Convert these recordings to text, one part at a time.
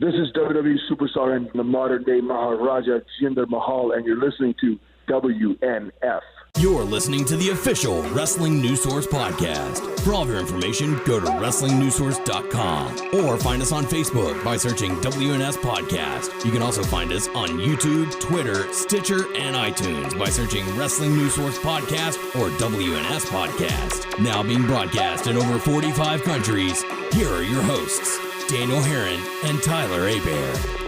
This is WWE superstar and the modern-day Maharaja Jinder Mahal, and you're listening to WNS. You're listening to the official Wrestling News Source podcast. For all of your information, go to WrestlingNewsSource.com or find us on Facebook by searching WNS Podcast. You can also find us on YouTube, Twitter, Stitcher, and iTunes by searching Wrestling News Source Podcast or WNS Podcast. Now being broadcast in over 45 countries, here are your hosts, Daniel Herron and Tyler Hebert.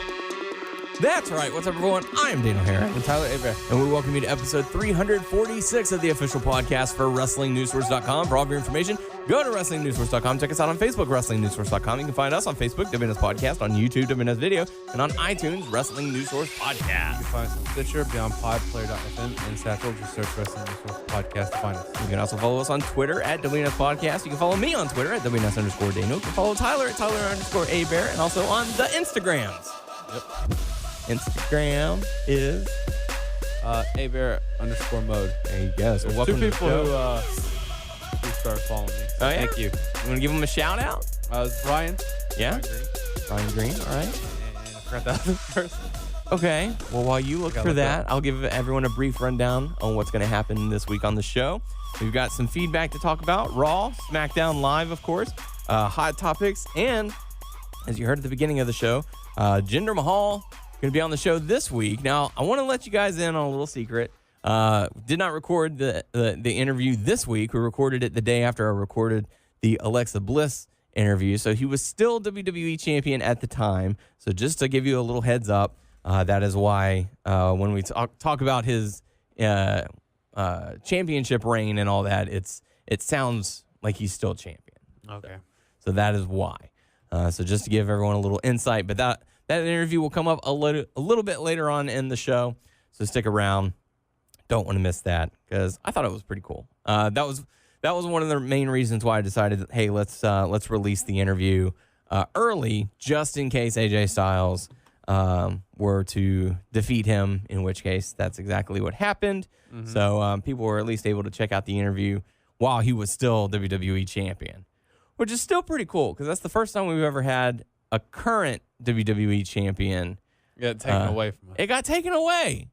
That's right. What's up, everyone? I'm Daniel Herron. And Tyler Hebert. And we welcome you to episode 346 of the official podcast for WrestlingNewsSource.com. For all of your information, go to WrestlingNewsSource.com. Check us out on Facebook, WrestlingNewsSource.com. You can find us on Facebook, WNS Podcast, on YouTube, WNS Video, and on iTunes, Wrestling News Source Podcast. You can find us on Stitcher, Beyond Podplayer.fm, and Satchel. Just search Wrestling News Source Podcast to find us. You can also follow us on Twitter at WNS Podcast. You can follow me on Twitter at WNS_Daniel. You can follow Tyler at Tyler_Hebert, and also on the Instagrams. Yep. Instagram is Hebert_mode. There you go. So There's welcome two to the people show. who started following me. So Oh, yeah? thank you. You want to give them a shout out? It's Brian. Yeah? Brian Green. Ryan Green, all right. And I forgot the other person. Okay. Well, while you look for that, I'll give everyone a brief rundown on what's going to happen this week on the show. We've got some feedback to talk about. Raw, SmackDown Live, of course, hot topics, and as you heard at the beginning of the show, Jinder Mahal going to be on the show this week. Now, I want to let you guys in on a little secret. Did not record the interview this week. We recorded it the day after I recorded the Alexa Bliss interview. So he was still WWE champion at the time. So just to give you a little heads up, that is why when we talk about his championship reign and all that, it sounds like he's still champion. Okay. So that is why. So just to give everyone a little insight, but that interview will come up a little bit later on in the show. So stick around. Don't want to miss that because I thought it was pretty cool. That was one of the main reasons why I decided, hey, let's release the interview early, just in case AJ Styles were to defeat him, in which case that's exactly what happened. Mm-hmm. So people were at least able to check out the interview while he was still WWE champion, which is still pretty cool because that's the first time we've ever had a current WWE champion Got taken away from us. It got taken away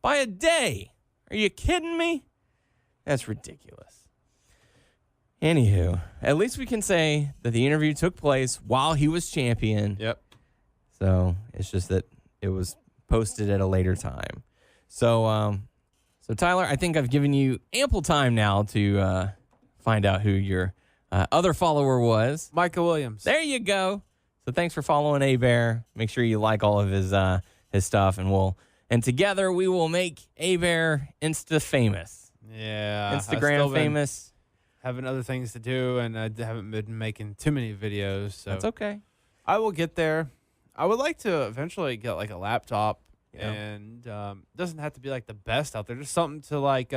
by a day. Are you kidding me? That's ridiculous. Anywho, at least we can say that the interview took place while he was champion. Yep. So it's just that it was posted at a later time. So Tyler, I think I've given you ample time now to find out who your other follower was. Micah Williams. There you go. So thanks for following Hebert. Make sure you like all of his stuff, and together we will make Hebert Insta famous. Yeah. Instagram famous. Having other things to do, and I haven't been making too many videos. So That's okay. I will get there. I would like to eventually get like a laptop, Yeah. and doesn't have to be like the best out there. Just something to like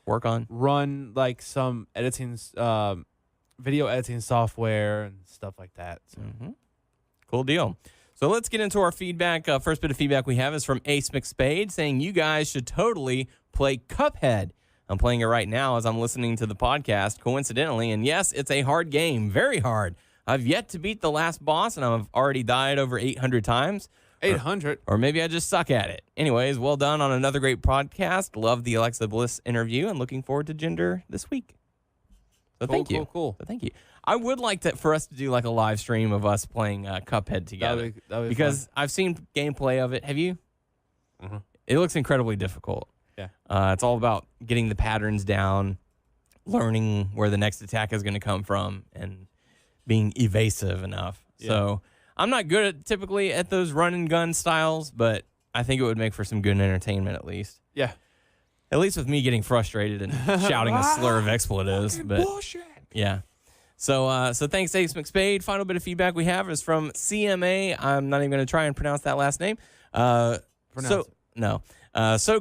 Work on. run like some editing, video editing software and stuff like that. So. Mm-hmm. Cool deal. So let's get into our feedback. First bit of feedback we have is from Ace McSpade saying you guys should totally play Cuphead. I'm playing it right now as I'm listening to the podcast, coincidentally. And yes, it's a hard game, very hard. I've yet to beat the last boss, and I've already died over 800 times. 800? Or maybe I just suck at it. Anyways, well done on another great podcast. Love the Alexa Bliss interview, and looking forward to Jinder this week. So thank you. Cool. So thank you. I would like for us to do like a live stream of us playing Cuphead together. That'd be because fun. I've seen gameplay of it. Have you? Mm-hmm. It looks incredibly difficult. Yeah. It's all about getting the patterns down, learning where the next attack is going to come from, and being evasive enough. Yeah. So I'm not good typically at those run and gun styles, but I think it would make for some good entertainment at least. Yeah. At least with me getting frustrated and shouting a slur of expletives. But bullshit. yeah. So thanks, Ace McSpade. Final bit of feedback we have is from CMA. I'm not even going to try and pronounce that last name. So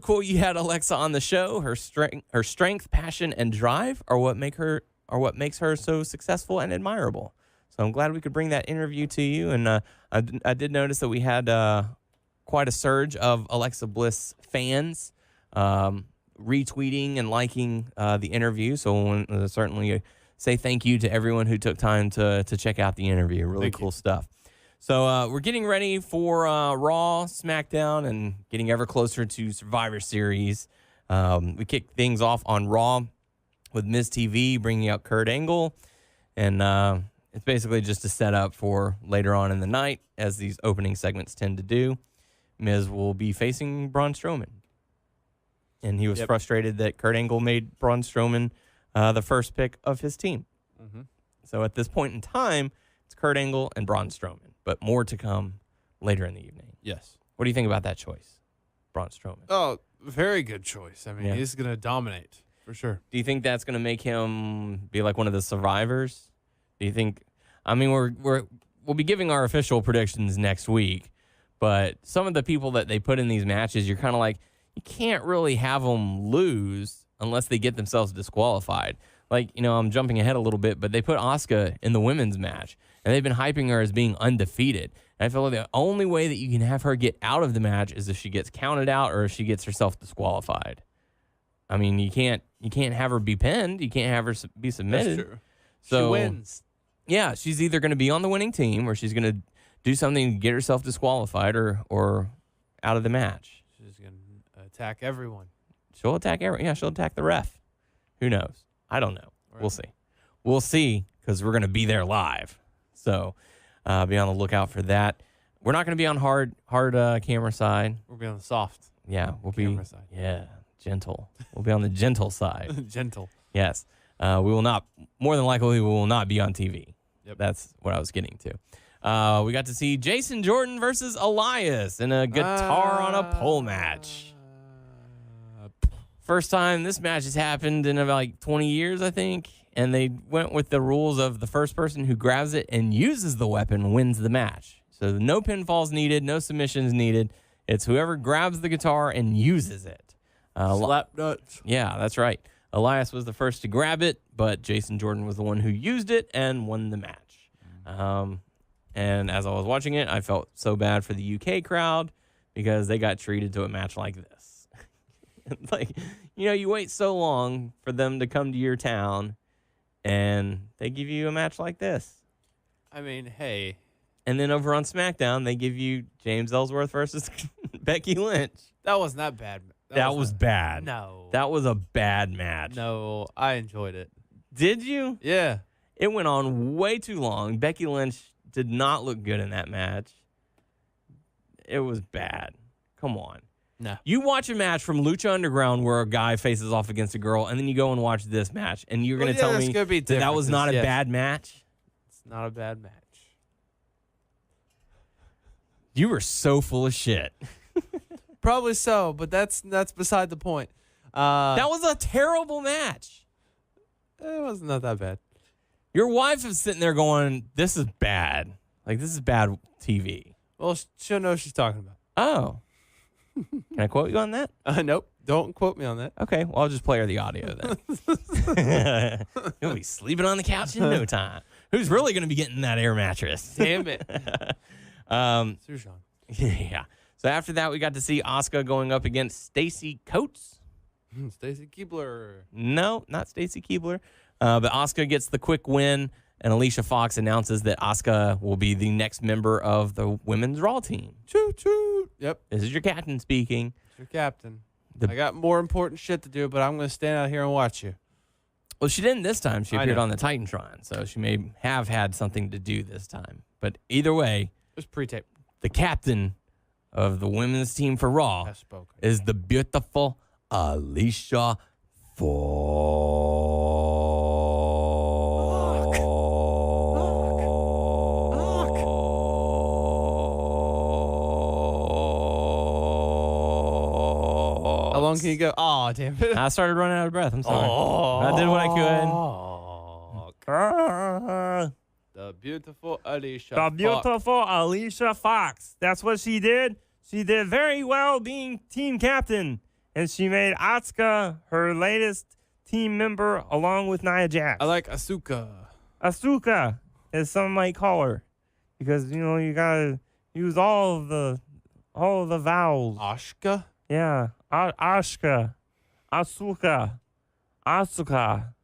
cool you had Alexa on the show. Her strength, passion, and drive are what makes her so successful and admirable. So I'm glad we could bring that interview to you. And I did notice that we had quite a surge of Alexa Bliss fans retweeting and liking the interview. So I want to certainly say thank you to everyone who took time to check out the interview. Really cool stuff. So we're getting ready for Raw, SmackDown, and getting ever closer to Survivor Series. We kick things off on Raw with Miz TV bringing out Kurt Angle. And it's basically just a setup for later on in the night, as these opening segments tend to do. Miz will be facing Braun Strowman. And he was frustrated that Kurt Angle made Braun Strowman the first pick of his team. Mm-hmm. So at this point in time, it's Kurt Angle and Braun Strowman. But more to come later in the evening. Yes. What do you think about that choice, Braun Strowman? Oh, very good choice. I mean, he's going to dominate for sure. Do you think that's going to make him be like one of the survivors? Do you think? I mean, we'll be giving our official predictions next week, but some of the people that they put in these matches, you're kind of like, you can't really have them lose unless they get themselves disqualified. Like, I'm jumping ahead a little bit, but they put Asuka in the women's match, and they've been hyping her as being undefeated. And I feel like the only way that you can have her get out of the match is if she gets counted out or if she gets herself disqualified. I mean, you can't have her be pinned. You can't have her be submitted. That's true. So, she wins. Yeah, she's either going to be on the winning team or she's going to do something to get herself disqualified or out of the match. She's going to attack everyone. She'll attack she'll attack the ref. Who knows? I don't know. Right. We'll see. We'll see, because we're going to be there live. So be on the lookout for that. We're not going to be on hard camera side. We'll be on the soft. Yeah, we'll camera be side. Yeah, gentle. We'll be on the gentle side. Gentle. Yes. We will not. More than likely, we will not be on TV. Yep. That's what I was getting to. We got to see Jason Jordan versus Elias in a guitar on a pole match. First time this match has happened in about 20 years, I think. And they went with the rules of the first person who grabs it and uses the weapon wins the match. So no pinfalls needed, no submissions needed. It's whoever grabs the guitar and uses it. Slap nuts. Yeah, that's right. Elias was the first to grab it, but Jason Jordan was the one who used it and won the match. And as I was watching it, I felt so bad for the UK crowd because they got treated to a match like this. It's like, you wait so long for them to come to your town, and they give you a match like this. I mean, hey. And then over on SmackDown, they give you James Ellsworth versus Becky Lynch. That wasn't that bad. That was bad. No. That was a bad match. No, I enjoyed it. Did you? Yeah. It went on way too long. Becky Lynch did not look good in that match. It was bad. Come on. No. You watch a match from Lucha Underground where a guy faces off against a girl, and then you go and watch this match, and you're going to tell me that was not a bad match? It's not a bad match. You were so full of shit. Probably so, but that's beside the point. That was a terrible match. It wasn't not that bad. Your wife is sitting there going, this is bad. Like, this is bad TV. Well, she'll know what she's talking about. Oh. Can I quote you on that? Nope. Don't quote me on that. Okay. Well, I'll just play her the audio then. You'll be sleeping on the couch in no time. Who's really going to be getting that air mattress? Damn it. Sujan. Yeah. So after that, we got to see Asuka going up against Stacy Coates. Stacy Keibler. No, not Stacy Keibler. But Asuka gets the quick win, and Alicia Fox announces that Asuka will be the next member of the Women's Raw team. Choo choo. Yep. This is your captain speaking. It's your captain. I got more important shit to do, but I'm going to stand out here and watch you. Well, she didn't this time. She appeared on the Titantron, so she may have had something to do this time. But either way, it was pre-tape. The captain of the women's team for Raw is the beautiful Alicia Fox. How long can you go? Oh, damn it. I started running out of breath. I'm sorry. I did what I could. The beautiful Alicia The beautiful Fox. Alicia Fox. That's what she did. She did very well being team captain. And she made Asuka her latest team member along with Nia Jax. I like Asuka. Asuka, as some might call her. Because, you got to use all of the vowels. Ashka? Yeah. Ashka. Asuka. Asuka.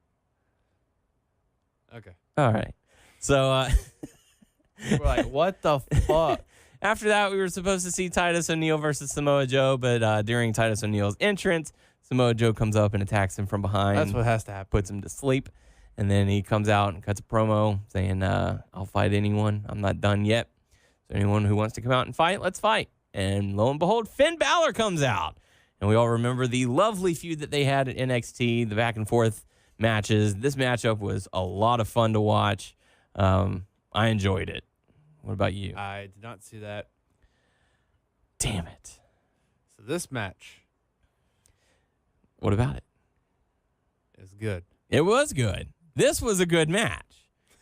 Okay. All right. So We're like, what the fuck? After that, we were supposed to see Titus O'Neil versus Samoa Joe, but during Titus O'Neil's entrance, Samoa Joe comes up and attacks him from behind. That's what has to happen. Puts him to sleep. And then he comes out and cuts a promo saying, I'll fight anyone. I'm not done yet. So anyone who wants to come out and fight, let's fight. And lo and behold, Finn Balor comes out. And we all remember the lovely feud that they had at NXT, the back and forth matches. This matchup was a lot of fun to watch. I enjoyed it. What about you? I did not see that. Damn it. So this match. What about it? Is good. It was good. This was a good match.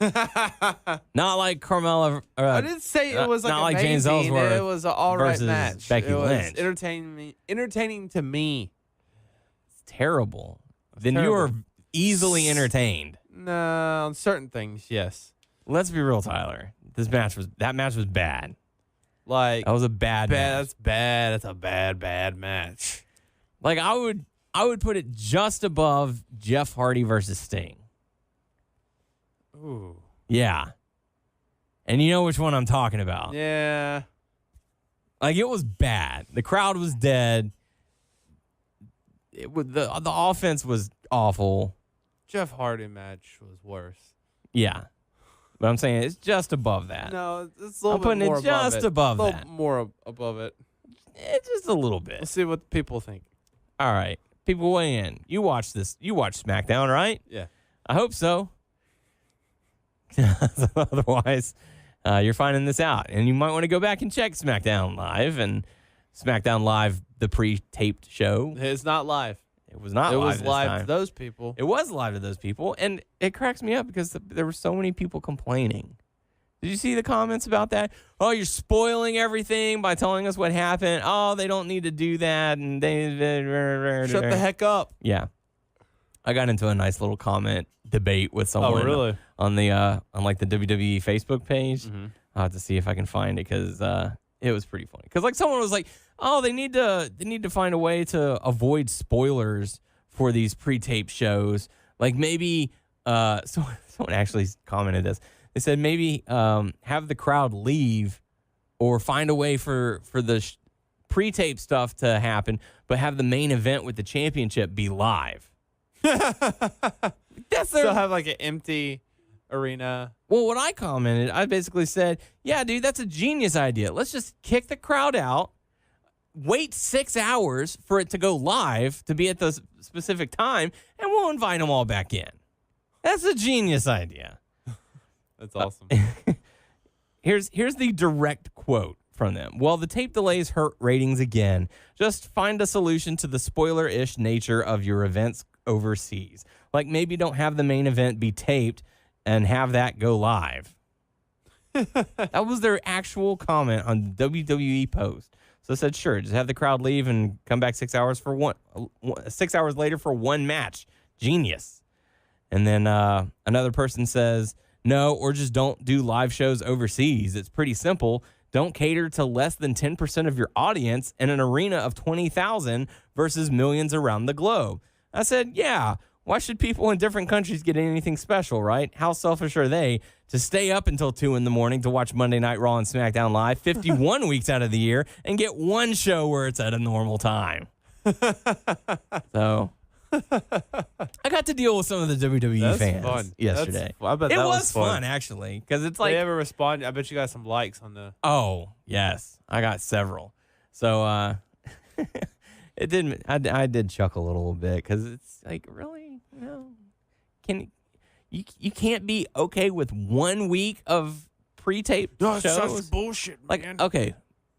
Not like Carmella. I didn't say it was not like like James amazing. Ellsworth It was an all right versus match. Becky it was Lynch. entertaining to me. It's terrible. Then you terrible. were easily entertained. No, on certain things, yes. Let's be real, Tyler. That match was bad. Like That was a bad match. That's bad. That's a bad match. Like I would put it just above Jeff Hardy versus Sting. Ooh. Yeah. And you know which one I'm talking about. Yeah. Like it was bad. The crowd was dead. The offense was awful. Jeff Hardy match was worse. Yeah. But I'm saying it's just above that. No, it's a little I'm putting bit more it just above a little that. more above it. It's just a little bit. Let's see what people think. All right. People weigh in. You watch this. You watch SmackDown, right? Yeah. I hope so. Otherwise, you're finding this out. And you might want to go back and check SmackDown Live and SmackDown Live, the pre-taped show. It's not live. It was not It live was this live time. to those people. It was live to those people. And it cracks me up because there were so many people complaining. Did you see the comments about that? Oh, you're spoiling everything by telling us what happened. Oh, they don't need to do that. And Shut the heck up. Yeah. I got into a nice little comment debate with someone really? on the on like the WWE Facebook page. Mm-hmm. I'll have to see if I can find it because it was pretty funny. Because like someone was like, "Oh, they need to find a way to avoid spoilers for these pre-taped shows. Like maybe someone actually commented this. They said maybe have the crowd leave or find a way for the pre-tape stuff to happen, but have the main event with the championship be live." That's So have like an empty arena. Well, what I commented, I basically said, yeah, dude, that's a genius idea. Let's just kick the crowd out, wait 6 hours for it to go live to be at the specific time, and we'll invite them all back in. That's a genius idea. That's awesome. Here's the direct quote from them. Well, the tape delays hurt ratings again. Just find a solution to the spoiler-ish nature of your events overseas. Like maybe don't have the main event be taped and have that go live. That was their actual comment on WWE post. So I said, sure, just have the crowd leave and come back 6 hours for 6 hours later for one match. Genius. And then another person says, no, or just don't do live shows overseas. It's pretty simple. Don't cater to less than 10% of your audience in an arena of 20,000 versus millions around the globe. I said, yeah, why should people in different countries get anything special, right? How selfish are they to stay up until 2 a.m. to watch Monday Night Raw and SmackDown Live 51 weeks out of the year and get one show where it's at a normal time? So I got to deal with some of the WWE fans yesterday. I bet it that was fun, fun actually, because it's Did like, they ever respond? I bet you got some likes on the. oh yes, I got several. So it didn't. I did chuckle a little bit because it's like, really, you can't be okay with 1 week of pre-taped shows. Such bullshit, Like, man. okay,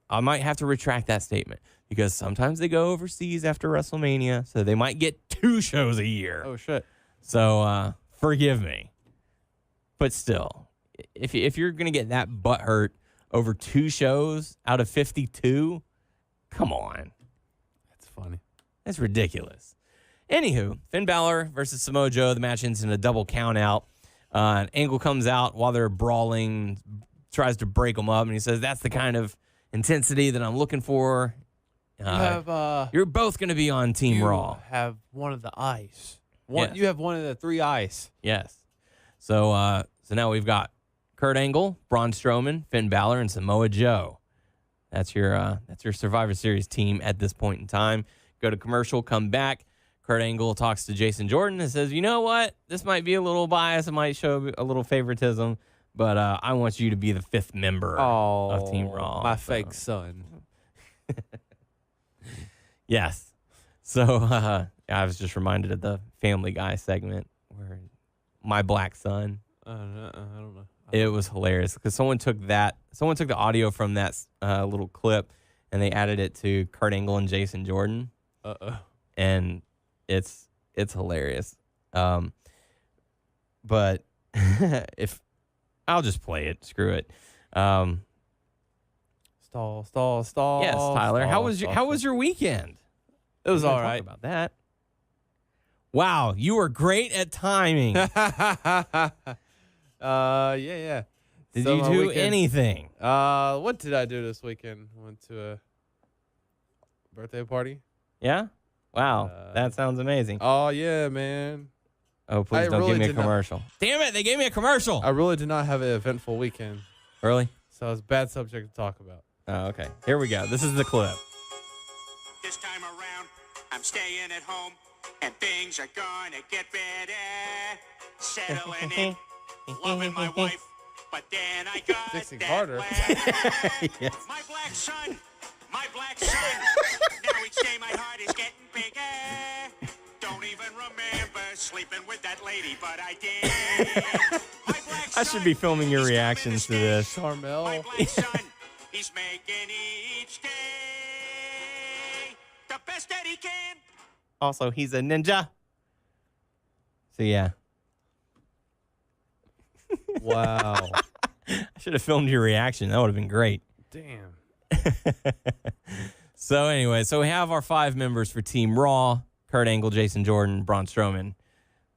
I might have to retract that statement because sometimes they go overseas after WrestleMania, so they might get 2 shows a year. Oh shit. So forgive me, but still, if you're gonna get that butthurt over 2 shows out of 52, come on, That's funny. that's ridiculous. Anywho, Finn Balor versus Samoa Joe. The match ends in a double count out. An Angle comes out while they're brawling, tries to break them up, and he says, that's the kind of intensity that I'm looking for. You're both going to be on Team Raw. You have one of the ice. Yes. You have one of the 3 ice. Yes. So now we've got Kurt Angle, Braun Strowman, Finn Balor, and Samoa Joe. That's your Survivor Series team at this point in time. Go to commercial, come back. Kurt Angle talks to Jason Jordan and says, you know what? This might be a little biased. It might show a little favoritism, but I want you to be the 5th member of Team Raw. My fake son. Yes. So I was just reminded of the Family Guy segment where my black son. I don't know. It was hilarious because someone took the audio from that little clip and they added it to Kurt Angle and Jason Jordan. And it's hilarious. But if I'll just play it, screw it. Stall. Yes, Tyler. How was your weekend? It was all right. About that. Wow, you were great at timing. Yeah. Did you do anything? What did I do this weekend? Went to a birthday party. Yeah? Wow, that sounds amazing. Oh, yeah, man. Oh, please don't give me a commercial. Damn it, they gave me a commercial. I really did not have an eventful weekend. Really? So it's a bad subject to talk about. Oh, okay. Here we go. This is the clip. This time around, I'm staying at home, and things are gonna get better. Settling in, loving my wife, but then I got Dixie that Carter. letter. Yes. My black son. Now each day my heart is getting bigger. Don't even remember sleeping with that lady, but I did. My black I should be filming your he's reactions to coming this. stay. Carmel. My black son, he's making each day the best that he can. Also, he's a ninja. So, yeah. Wow. I should have filmed your reaction. That would have been great. Damn. So, anyway, we have our 5 members for Team Raw. Kurt Angle, Jason Jordan, Braun Strowman,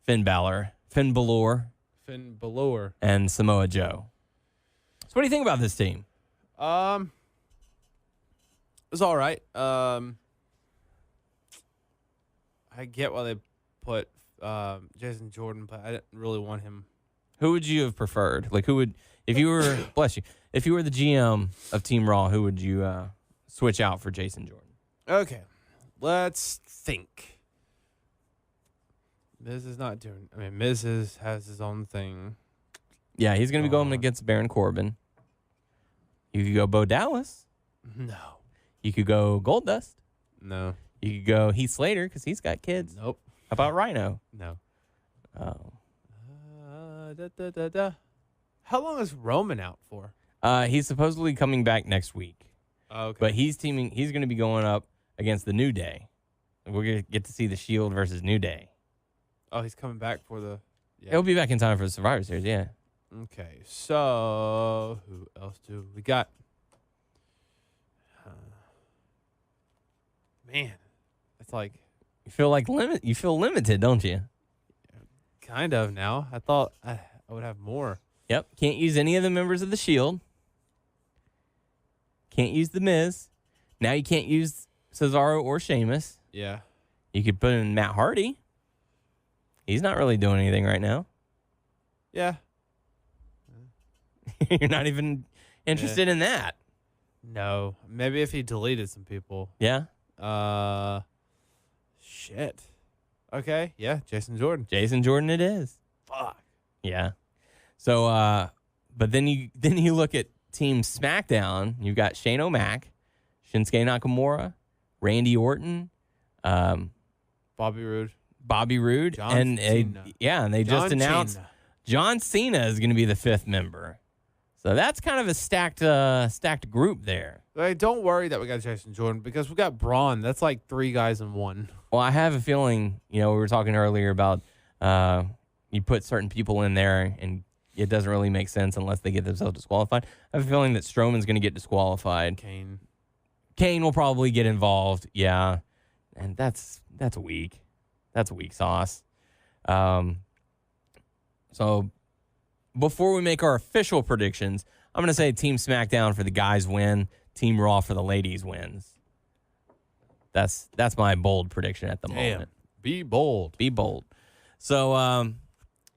Finn Balor, Finn Balor, and Samoa Joe. So what do you think about this team? It was all right. I get why they put Jason Jordan, but I didn't really want him. Who would you have preferred? Like, who would, if you were, bless you, if you were the GM of Team Raw, who would you switch out for Jason Jordan? Okay, let's think. Miz is not doing. I mean, Miz has his own thing. Yeah, he's going to be going against Baron Corbin. You could go Bo Dallas. No. You could go Goldust. No. You could go Heath Slater because he's got kids. Nope. How about Rhino? No. Oh. How long is Roman out for? He's supposedly coming back next week. Okay. But he's going to be going up against the New Day. We're going to get to see the Shield versus New Day. Oh, he's coming back for the. Yeah. He'll be back in time for the Survivor Series, yeah. Okay, so who else do we got? Man, it's like You feel limited, don't you? kind of now. I thought I would have more. Yep. Can't use any of the members of the Shield. Can't use The Miz. Now you can't use Cesaro or Sheamus. Yeah. You could put in Matt Hardy. He's not really doing anything right now. Yeah. You're not even interested in that. No. Maybe if he deleted some people. Yeah. Shit. Okay. Yeah. Jason Jordan. Jason Jordan it is. Fuck. Yeah. So, but then you look at Team SmackDown. You've got Shane O'Mac, Shinsuke Nakamura, Randy Orton, Bobby Roode, and they just announced Cena. John Cena is going to be the 5th member. So that's kind of a stacked group there. Hey, don't worry that we got Jason Jordan because we got Braun. That's like 3 guys in one. Well, I have a feeling, we were talking earlier about you put certain people in there and it doesn't really make sense unless they get themselves disqualified. I have a feeling that Strowman's going to get disqualified. Kane will probably get involved. Yeah. And that's weak. That's weak sauce. So before we make our official predictions, I'm going to say Team SmackDown for the guys win, Team Raw for the ladies wins. That's my bold prediction at the moment. Be bold. Be bold. So,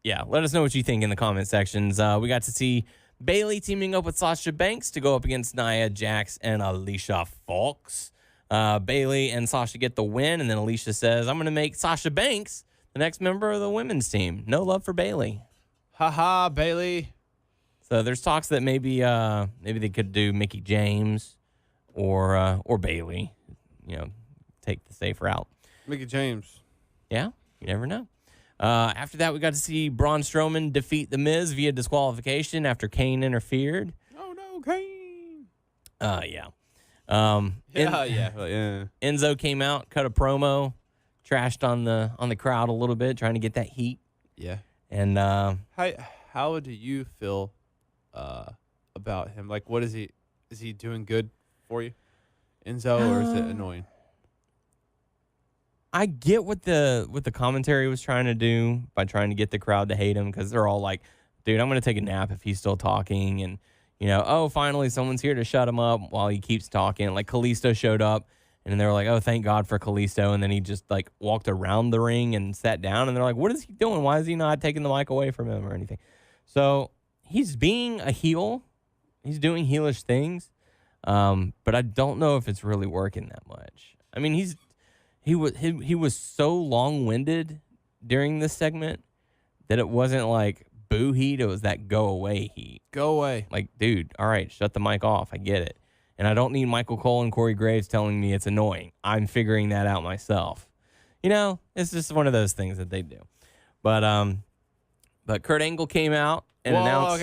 let us know what you think in the comment sections. We got to see Bayley teaming up with Sasha Banks to go up against Nia Jax and Alicia Fox. Bayley and Sasha get the win, and then Alicia says, I'm going to make Sasha Banks the next member of the women's team. No love for Bayley. Haha, Bayley. So there's talks that maybe they could do Mickie James or Bayley, take the safe route. Mickie James. Yeah, you never know. After that, we got to see Braun Strowman defeat The Miz via disqualification after Kane interfered. Oh, no, Kane. Yeah. Yeah. Enzo came out, cut a promo, trashed on the crowd a little bit, trying to get that heat. Yeah. And how do you feel about him? Like, what is he? Is he doing good for you, Enzo, or is it annoying? I get what the commentary was trying to do by trying to get the crowd to hate him, because they're all like, dude, I'm going to take a nap if he's still talking. And, oh, finally someone's here to shut him up while he keeps talking. Like, Kalisto showed up, and they were like, oh, thank God for Kalisto. And then he just, like, walked around the ring and sat down. And they're like, what is he doing? Why is he not taking the mic away from him or anything? So he's being a heel. He's doing heelish things. But I don't know if it's really working that much. I mean, he was so long-winded during this segment that it wasn't like boo heat. It was that go away heat. Go away. Like, dude, all right, shut the mic off. I get it. And I don't need Michael Cole and Corey Graves telling me it's annoying. I'm figuring that out myself. It's just one of those things that they do. But Kurt Angle came out and announced.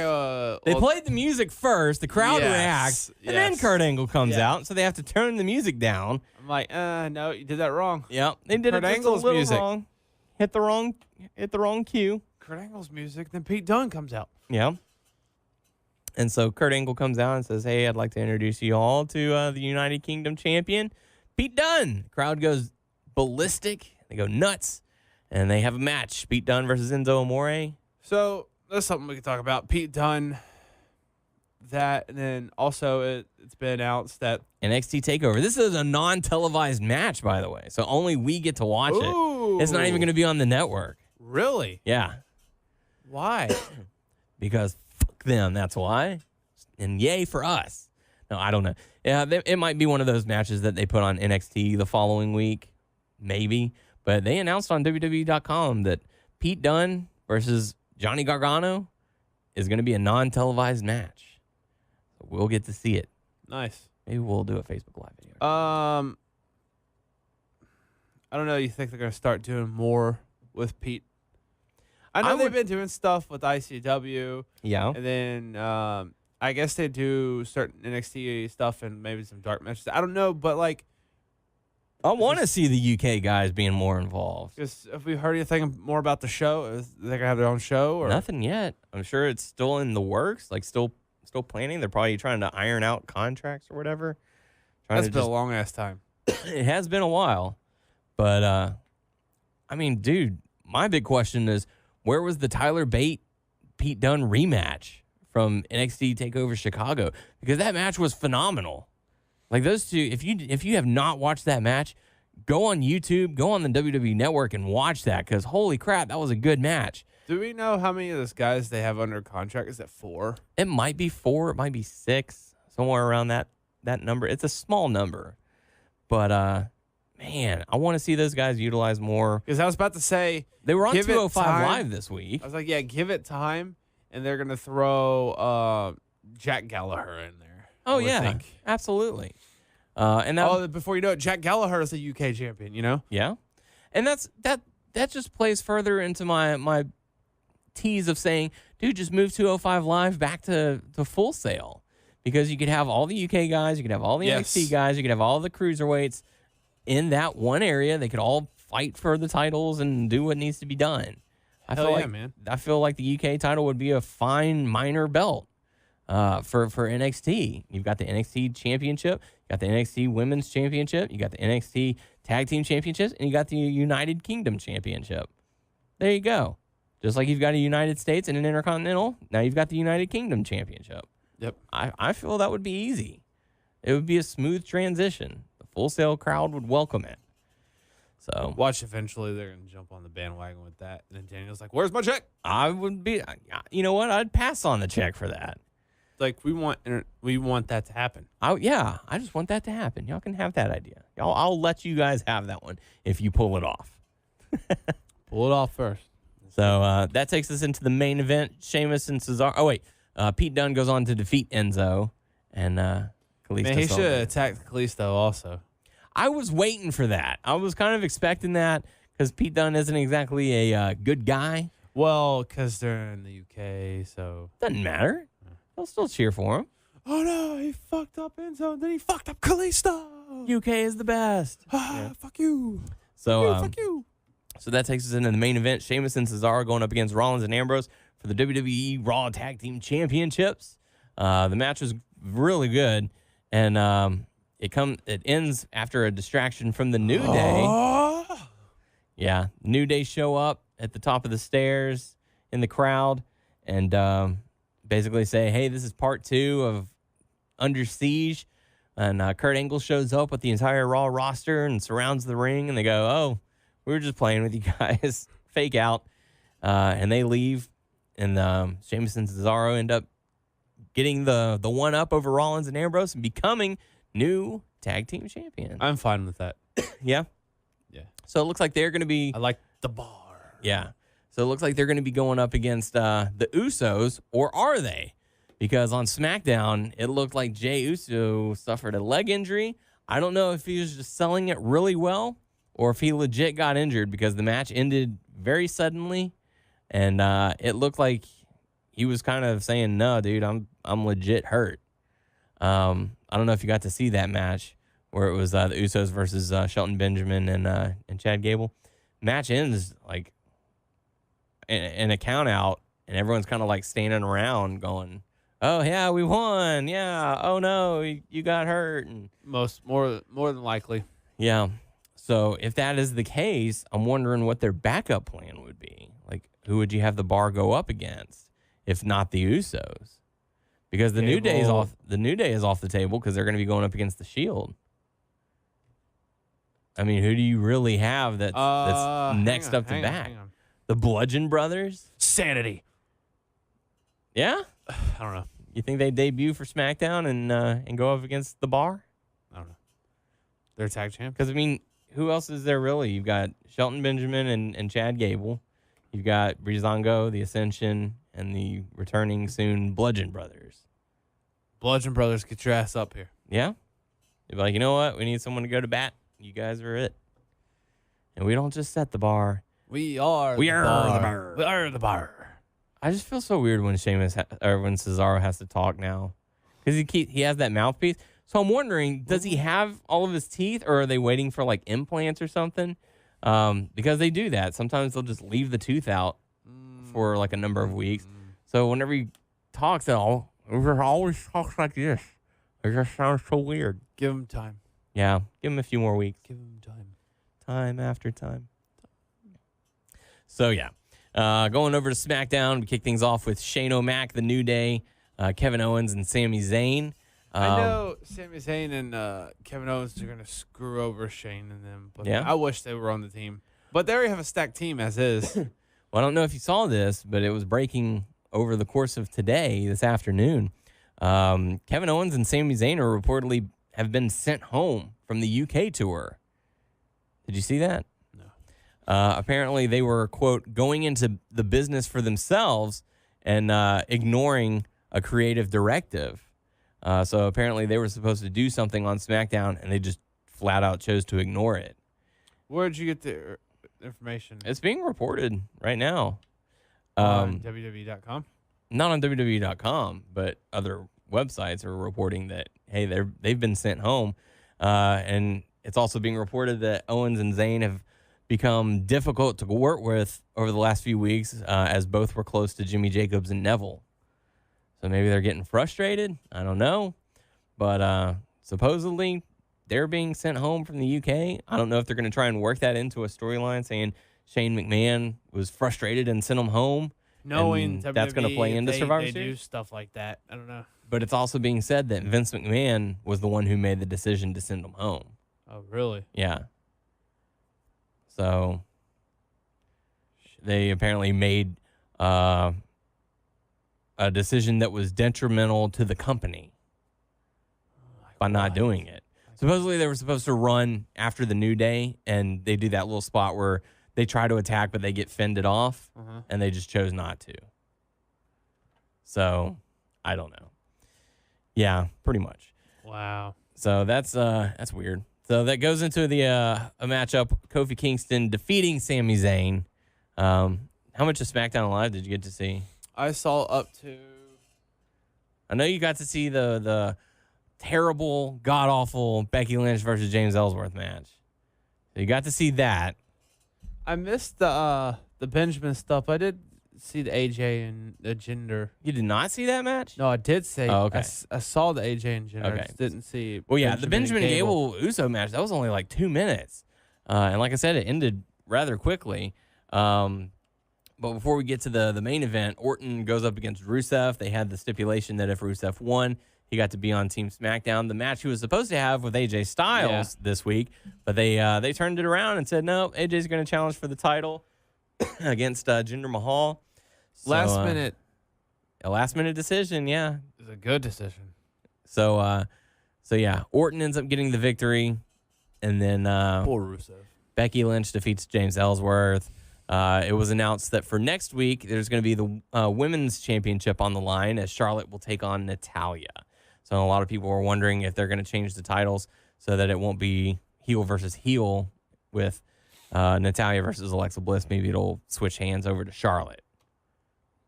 They played the music first. The crowd reacts, and then Kurt Angle comes out. So they have to turn the music down. I'm like, no, you did that wrong. Yep, they did Kurt it just Angle's a little music. wrong. Hit the wrong cue. Kurt Angle's music. Then Pete Dunne comes out. Yeah. And so Kurt Angle comes out and says, hey, I'd like to introduce you all to the United Kingdom champion, Pete Dunne. Crowd goes ballistic. They go nuts. And they have a match. Pete Dunne versus Enzo Amore. So that's something we can talk about. Pete Dunne. That, and then also it's been announced that NXT TakeOver. This is a non-televised match, by the way. So only we get to watch it. It's not even going to be on the network. Really? Yeah. Why? Because fuck them, that's why. And yay for us. No, I don't know. Yeah, it might be one of those matches that they put on NXT the following week. Maybe. But they announced on WWE.com that Pete Dunne versus Johnny Gargano is going to be a non-televised match. So we'll get to see it. Nice. Maybe we'll do a Facebook Live video. I don't know. You think they're going to start doing more with Pete? I know they've been doing stuff with ICW. Yeah. And then I guess they do certain NXT stuff and maybe some dark matches. I don't know, but like, I want to see the UK guys being more involved. Because have we heard anything more about the show? Is they going to have their own show? Or? Nothing yet. I'm sure it's still in the works, like still planning. They're probably trying to iron out contracts or whatever. That's been a long-ass time. It has been a while. But, I mean, dude, my big question is, where was the Tyler Bate, Pete Dunne rematch from NXT TakeOver Chicago? Because that match was phenomenal. Like those two, if you have not watched that match, go on YouTube, go on the WWE Network and watch that, because holy crap, that was a good match. Do we know how many of those guys they have under contract? Is that 4? It might be 4, it might be 6, somewhere around that number. It's a small number. But man, I want to see those guys utilize more. Because I was about to say, they were on 205 Live this week. I was like, yeah, give it time, and they're gonna throw Jack Gallagher in there. Oh yeah, absolutely. And before you know it, Jack Gallagher is the UK champion. Yeah, and that just plays further into my tease of saying, dude, just move 205 Live back to Full Sail, because you could have all the UK guys, you could have all the NXT guys, you could have all the cruiserweights in that one area. They could all fight for the titles and do what needs to be done. I feel like the UK title would be a fine minor belt. For NXT. You've got the NXT Championship, you got the NXT Women's Championship, you got the NXT Tag Team Championships, and you got the United Kingdom Championship. There you go. Just like you've got a United States and an Intercontinental, now you've got the United Kingdom Championship. Yep. I feel that would be easy. It would be a smooth transition. The Full Sail crowd would welcome it. So watch, eventually they're going to jump on the bandwagon with that. And then Daniel's like, where's my check? I would be, you know what? I'd pass on the check for that. like we want that to happen. I just want that to happen. Y'all can have that idea. I'll let you guys have that one if you pull it off. Pull it off first. So that takes us into the main event. Sheamus and Cesaro. Oh, wait. Pete Dunne goes on to defeat Enzo and Kalisto. Man, he should have attacked Kalisto also. I was waiting for that. I was kind of expecting that because Pete Dunne isn't exactly a good guy. Well, because they're in the UK, so. Doesn't matter. They'll still cheer for him. Oh, no, he fucked up Enzo, and then he fucked up Kalisto. UK is the best. Fuck you. So, Fuck you. So that takes us into the main event. Sheamus and Cesaro going up against Rollins and Ambrose for the WWE Raw Tag Team Championships. The match was really good, and it ends after a distraction from the New Day. Yeah, New Day show up at the top of the stairs in the crowd and basically say, hey, this is part 2 of Under Siege. And Kurt Angle shows up with the entire Raw roster and surrounds the ring, and they go, oh, we were just playing with you guys. Fake out. And they leave, and Sheamus and Cesaro end up getting the one up over Rollins and Ambrose and becoming new tag team champions. I'm fine with that. Yeah? Yeah. So it looks like they're going to be... I like the bar. Yeah. So it looks like they're going to be going up against the Usos, or are they? Because on SmackDown, it looked like Jey Uso suffered a leg injury. I don't know if he was just selling it really well or if he legit got injured because the match ended very suddenly. And it looked like he was kind of saying, no, dude, I'm legit hurt. I don't know if you got to see that match where it was the Usos versus Shelton Benjamin and Chad Gable. Match ends like in a count out, and everyone's kind of like standing around going, oh, yeah, we won. Yeah. Oh, no, you got hurt. And More than likely. yeah. So if that is the case, I'm wondering what their backup plan would be. Like, who would you have the bar go up against if not the Usos? Because the New Day is off. The New Day is off the table because they're going to be going up against the Shield. I mean, who do you really have that's next up to back? Hang on. The Bludgeon Brothers? Sanity. Yeah? I don't know. You think they debut for SmackDown and go up against the bar? I don't know. They're tag champ. Because, I mean, who else is there really? You've got Shelton Benjamin and Chad Gable. You've got Breezango, the Ascension, and the returning soon Bludgeon Brothers. Bludgeon Brothers, get your ass up here. Yeah? You're like, you know what? We need someone to go to bat. You guys are it. And we don't just set the bar. We are the bar. We are the bar. I just feel so weird when when Cesaro has to talk now. Because he has that mouthpiece. So I'm wondering, does he have all of his teeth, or are they waiting for like implants or something? Because they do that. Sometimes they'll just leave the tooth out for like a number of weeks. So whenever he talks at all, he always talks like this. It just sounds so weird. Give him time. Yeah, give him a few more weeks. Give him time. Time after time. So yeah, going over to SmackDown, we kick things off with Shane O'Mac, The New Day, Kevin Owens, and Sami Zayn. I know Sami Zayn and Kevin Owens are going to screw over Shane and them. But Yeah? I wish they were on the team. But they already have a stacked team as is. Well, I don't know if you saw this, but it was breaking over the course of today, this afternoon. Kevin Owens and Sami Zayn are reportedly have been sent home from the UK tour. Did you see that? No. Apparently, they were, quote, going into the business for themselves and ignoring a creative directive. So apparently they were supposed to do something on SmackDown, and they just flat out chose to ignore it. Where'd you get the information? It's being reported right now. On WWE.com? Not on WWE.com, but other websites are reporting that, hey, they've been sent home. And it's also being reported that Owens and Zayn have become difficult to work with over the last few weeks, as both were close to Jimmy Jacobs and Neville. So maybe they're getting frustrated. I don't know. But supposedly they're being sent home from the UK. I don't know if they're going to try and work that into a storyline saying Shane McMahon was frustrated and sent him home. Knowing and that's going to play into Survivor they Series. do stuff like that. I don't know. But it's also being said that Vince McMahon was the one who made the decision to send him home. Oh, really? Yeah. So they apparently made a decision that was detrimental to the company by not doing it. Supposedly they were supposed to run after the New Day, and they do that little spot where they try to attack, but they get fended off, and they just chose not to. So, I don't know. Yeah, pretty much. Wow. So that's weird. So that goes into the a matchup: Kofi Kingston defeating Sami Zayn. How much of SmackDown Live did you get to see? I saw up to. I know you got to see the terrible, god awful Becky Lynch versus James Ellsworth match. So you got to see that. I missed the Benjamin stuff. I did see the AJ and the Jinder. You did not see that match? No, I did say. Oh, okay. I saw the AJ and Jinder. Okay. I just didn't see. Well, yeah, the Benjamin and Gable Uso match, that was only like 2 minutes. And like I said, it ended rather quickly. But before we get to the main event, Orton goes up against Rusev. They had the stipulation that if Rusev won, he got to be on Team SmackDown. The match he was supposed to have with AJ Styles this week, but they turned it around and said, no, AJ's going to challenge for the title against Jinder Mahal. So, last minute. A last minute decision, yeah. It was a good decision. So yeah, Orton ends up getting the victory, and then Poor Rusev. Becky Lynch defeats James Ellsworth. It was announced that for next week, there's going to be the women's championship on the line as Charlotte will take on Natalya. So a lot of people were wondering if they're going to change the titles so that it won't be heel versus heel with Natalya versus Alexa Bliss. Maybe it'll switch hands over to Charlotte.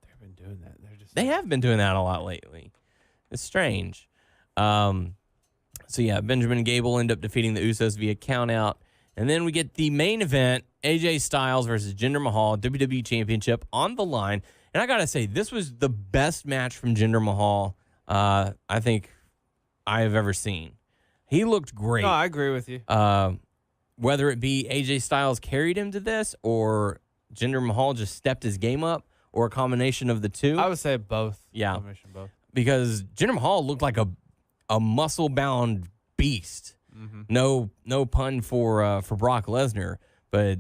They've been doing that. They have been doing that a lot lately. It's strange. So yeah, Benjamin and Gable end up defeating the Usos via countout. And then we get the main event, AJ Styles versus Jinder Mahal, WWE Championship on the line. And I got to say, this was the best match from Jinder Mahal I think I have ever seen. He looked great. No, I agree with you. Whether it be AJ Styles carried him to this or Jinder Mahal just stepped his game up or a combination of the two. I would say both. Yeah. Combination both. Because Jinder Mahal looked like a muscle-bound beast. Mm-hmm. No pun for Brock Lesnar, but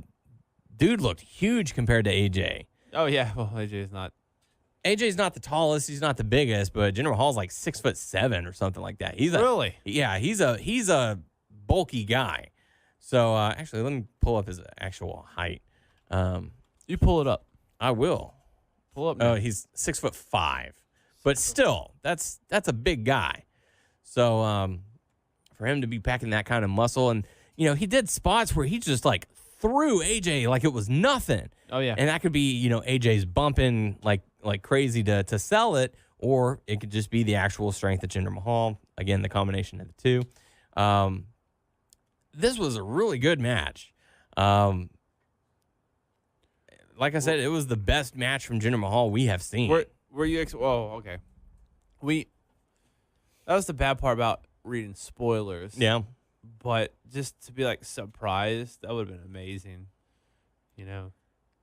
dude looked huge compared to AJ. Oh yeah, well AJ's not the tallest, he's not the biggest, but Jinder Mahal's like 6'7" or something like that. Really? Yeah, he's a bulky guy. So actually, let me pull up his actual height. You pull it up. I will. Pull up. Oh, he's 6'5", but still, that's a big guy. So for him to be packing that kind of muscle, and he did spots where he just like threw AJ like it was nothing. Oh yeah, and that could be AJ's bumping like crazy to sell it, or it could just be the actual strength of Jinder Mahal. Again, the combination of the two. This was a really good match. Like I said, it was the best match from Jinder Mahal we have seen. Were you? Okay. That was the bad part about reading spoilers. Yeah. But just to be like surprised, that would have been amazing.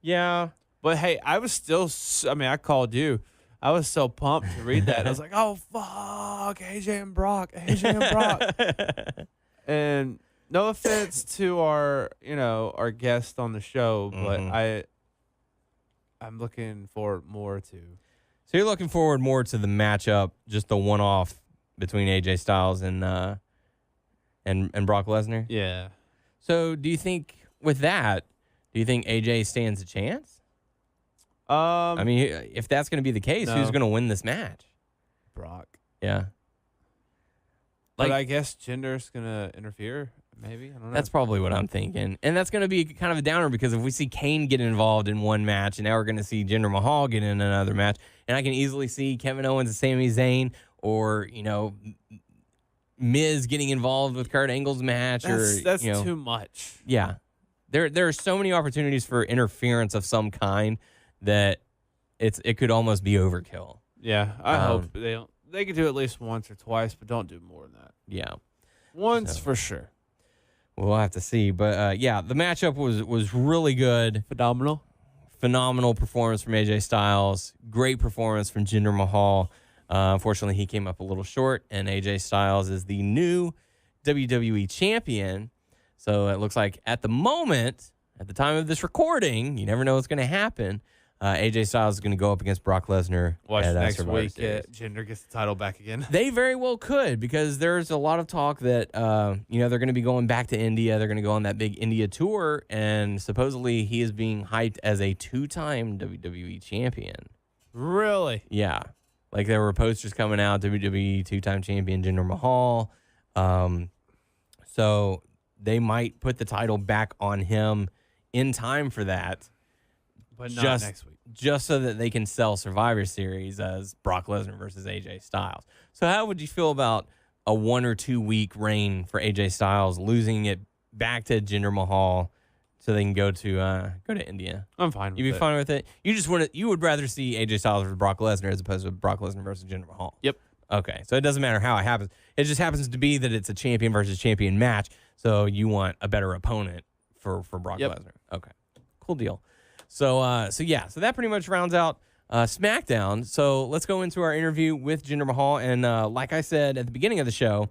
Yeah. But hey, I was still. I called you. I was so pumped to read that. I was like, oh fuck, AJ and Brock. And no offense to our guest on the show, but I'm looking forward more to. So you're looking forward more to the matchup, just the one-off between AJ Styles and Brock Lesnar? Yeah. So do you think with that, AJ stands a chance? I mean, if that's going to be the case, No. who's going to win this match? Brock. Yeah. But I guess Jinder's going to interfere, maybe. I don't know. That's probably what I'm thinking. And that's going to be kind of a downer because if we see Kane get involved in one match and now we're going to see Jinder Mahal get in another match, and I can easily see Kevin Owens and Sami Zayn or, Miz getting involved with Kurt Angle's match. That's too much. Yeah. There are so many opportunities for interference of some kind that it could almost be overkill. Yeah, I hope they could do at least once or twice, but don't do more than that. Yeah. Once for sure. We'll have to see. But, yeah, the matchup was really good. Phenomenal performance from AJ Styles. Great performance from Jinder Mahal. Unfortunately, he came up a little short, and AJ Styles is the new WWE Champion. So it looks like at the moment, at the time of this recording, you never know what's going to happen. AJ Styles is going to go up against Brock Lesnar. Watch at, next Survivor week. Series. Jinder gets the title back again. They very well could, because there's a lot of talk that they're going to be going back to India. They're going to go on that big India tour, and supposedly he is being hyped as a 2-time WWE champion. Really? Yeah, like there were posters coming out. WWE 2-time champion Jinder Mahal. So they might put the title back on him in time for that. But not next week. Just so that they can sell Survivor Series as Brock Lesnar versus AJ Styles. So how would you feel about a 1 or 2 week reign for AJ Styles, losing it back to Jinder Mahal so they can go to India? I'm fine with it. You'd be fine with it? You would rather see AJ Styles versus Brock Lesnar as opposed to Brock Lesnar versus Jinder Mahal? Yep. Okay, so it doesn't matter how it happens. It just happens to be that it's a champion versus champion match, so you want a better opponent for Brock Lesnar. Okay, cool deal. So that pretty much rounds out SmackDown. So let's go into our interview with Jinder Mahal. And like I said at the beginning of the show,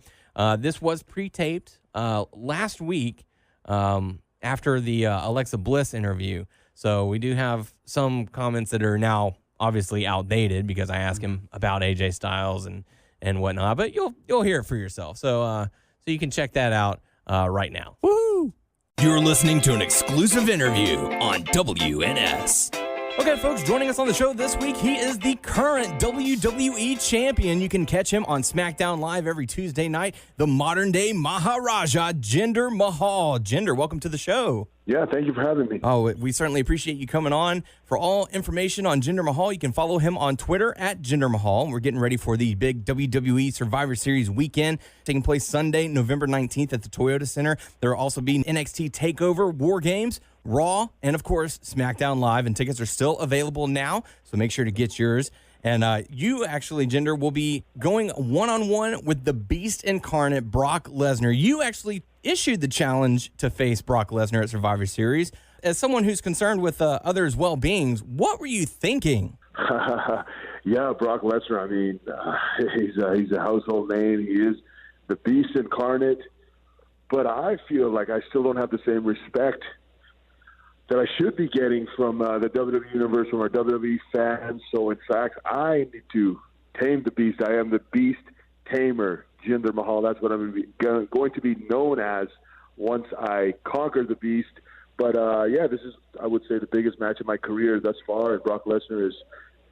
this was pre-taped last week after the Alexa Bliss interview. So we do have some comments that are now obviously outdated because I asked him about AJ Styles and whatnot. But you'll hear it for yourself. So you can check that out right now. Woohoo! You're listening to an exclusive interview on WNS. Okay, folks, joining us on the show this week, he is the current WWE Champion. You can catch him on SmackDown Live every Tuesday night, the modern-day Maharaja, Jinder Mahal. Jinder, welcome to the show. Yeah, thank you for having me. Oh, we certainly appreciate you coming on. For all information on Jinder Mahal, you can follow him on Twitter at Jinder Mahal. We're getting ready for the big WWE Survivor Series weekend taking place Sunday, November 19th at the Toyota Center. There will also be NXT TakeOver, War Games, Raw, and of course, SmackDown Live. And tickets are still available now, so make sure to get yours. And you actually, Jinder, will be going one-on-one with the Beast Incarnate, Brock Lesnar. You actually issued the challenge to face Brock Lesnar at Survivor Series. As someone who's concerned with others' well-being, what were you thinking? Yeah, Brock Lesnar, I mean, he's a household name. He is the Beast Incarnate. But I feel like I still don't have the same respect that I should be getting from the WWE Universe, from our WWE fans. So, in fact, I need to tame the Beast. I am the Beast Tamer, Jinder Mahal. That's what I'm going to be known as once I conquer the Beast. But, this is, I would say, the biggest match of my career thus far. And Brock Lesnar is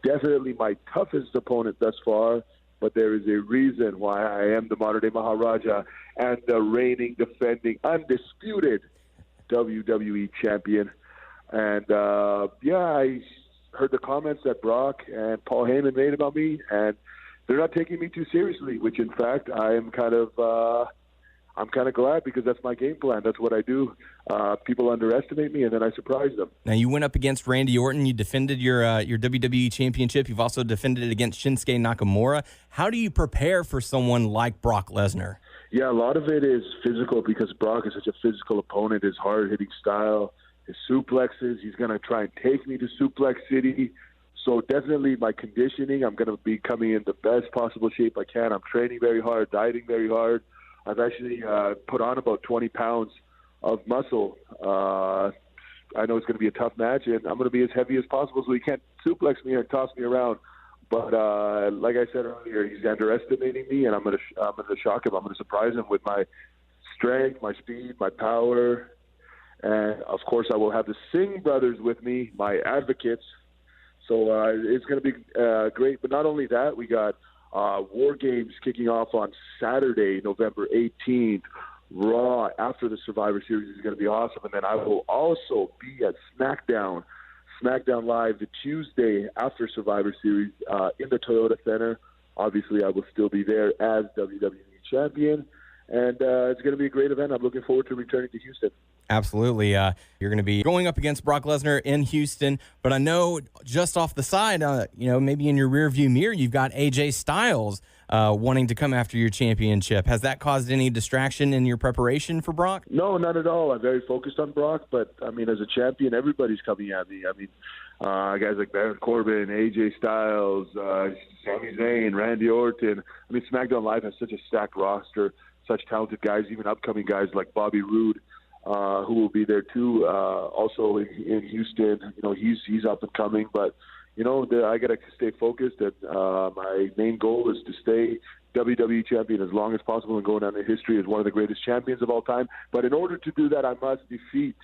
definitely my toughest opponent thus far. But there is a reason why I am the modern-day Maharaja and the reigning, defending, undisputed WWE Champion. And, I heard the comments that Brock and Paul Heyman made about me, and they're not taking me too seriously, which, in fact, I'm kind of glad, because that's my game plan. That's what I do. People underestimate me, and then I surprise them. Now, you went up against Randy Orton. You defended your WWE Championship. You've also defended it against Shinsuke Nakamura. How do you prepare for someone like Brock Lesnar? Yeah, a lot of it is physical, because Brock is such a physical opponent. His hard-hitting style, his suplexes, he's going to try and take me to Suplex City. So definitely my conditioning, I'm going to be coming in the best possible shape I can. I'm training very hard, dieting very hard. I've actually put on about 20 pounds of muscle. I know it's going to be a tough match, and I'm going to be as heavy as possible so he can't suplex me and toss me around. But like I said earlier, he's underestimating me, and I'm going to shock him. I'm going to surprise him with my strength, my speed, my power. And, of course, I will have the Singh brothers with me, my advocates. So it's going to be great. But not only that, we got War Games kicking off on Saturday, November 18th. Raw after the Survivor Series is going to be awesome. And then I will also be at SmackDown Live the Tuesday after Survivor Series in the Toyota Center. Obviously, I will still be there as WWE Champion. And it's going to be a great event. I'm looking forward to returning to Houston. Absolutely. You're going to be going up against Brock Lesnar in Houston. But I know just off the side, maybe in your rearview mirror, you've got AJ Styles wanting to come after your championship. Has that caused any distraction in your preparation for Brock? No, not at all. I'm very focused on Brock. But, I mean, as a champion, everybody's coming at me. I mean, guys like Baron Corbin, AJ Styles, Sami Zayn, Randy Orton. I mean, SmackDown Live has such a stacked roster, such talented guys, even upcoming guys like Bobby Roode. who will be there too. Also in Houston, he's up and coming. But I got to stay focused, and my main goal is to stay WWE champion as long as possible and go down in history as one of the greatest champions of all time. But in order to do that, I must defeat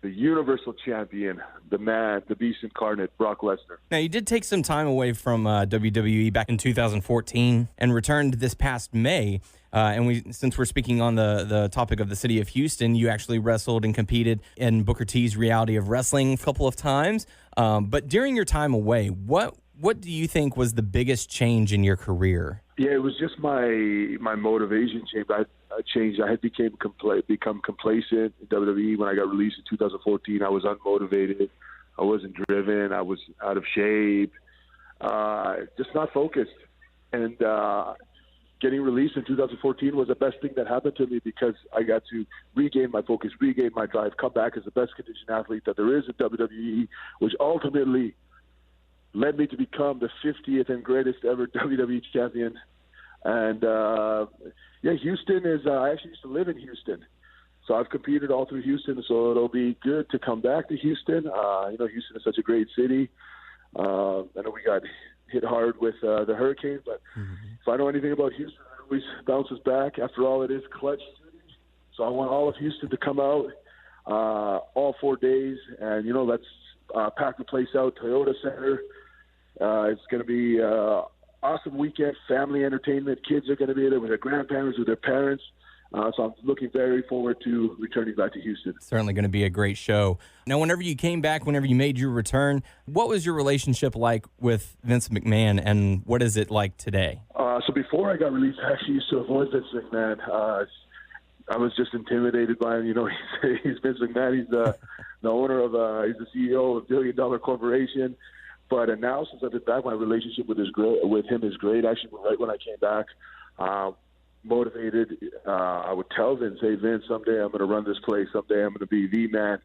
the Universal Champion, the man, the beast incarnate, Brock Lesnar. Now, you did take some time away from WWE back in 2014 and returned this past May. Since we're speaking on the topic of the city of Houston, you actually wrestled and competed in Booker T's Reality of Wrestling a couple of times. But during your time away, what do you think was the biggest change in your career? Yeah, it was just my motivation changed. I changed. I had become complacent in WWE when I got released in 2014. I was unmotivated. I wasn't driven. I was out of shape. Just not focused. And getting released in 2014 was the best thing that happened to me because I got to regain my focus, regain my drive, come back as the best conditioned athlete that there is in WWE, which ultimately led me to become the 50th and greatest ever WWE champion. And, Houston is I actually used to live in Houston. So I've competed all through Houston, so it'll be good to come back to Houston. Houston is such a great city. I know we got hit hard with the hurricane, but if I know anything about Houston, it always bounces back. After all, it is clutch city. So I want all of Houston to come out all 4 days, and, let's pack the place out, Toyota Center. It's going to be awesome weekend, family entertainment. Kids are going to be there with their grandparents, with their parents. So I'm looking very forward to returning back to Houston. Certainly going to be a great show. Now, whenever you came back, whenever you made your return, what was your relationship like with Vince McMahon, and what is it like today? So before I got released, I actually used to avoid Vince McMahon. I was just intimidated by him. He's Vince McMahon. He's the owner of, he's the CEO of a billion-dollar corporation. But now, since I've been back, my relationship with him is great. Actually, right when I came back, motivated, I would tell Vince, hey, Vince, someday I'm going to run this place. Someday I'm going to be the man.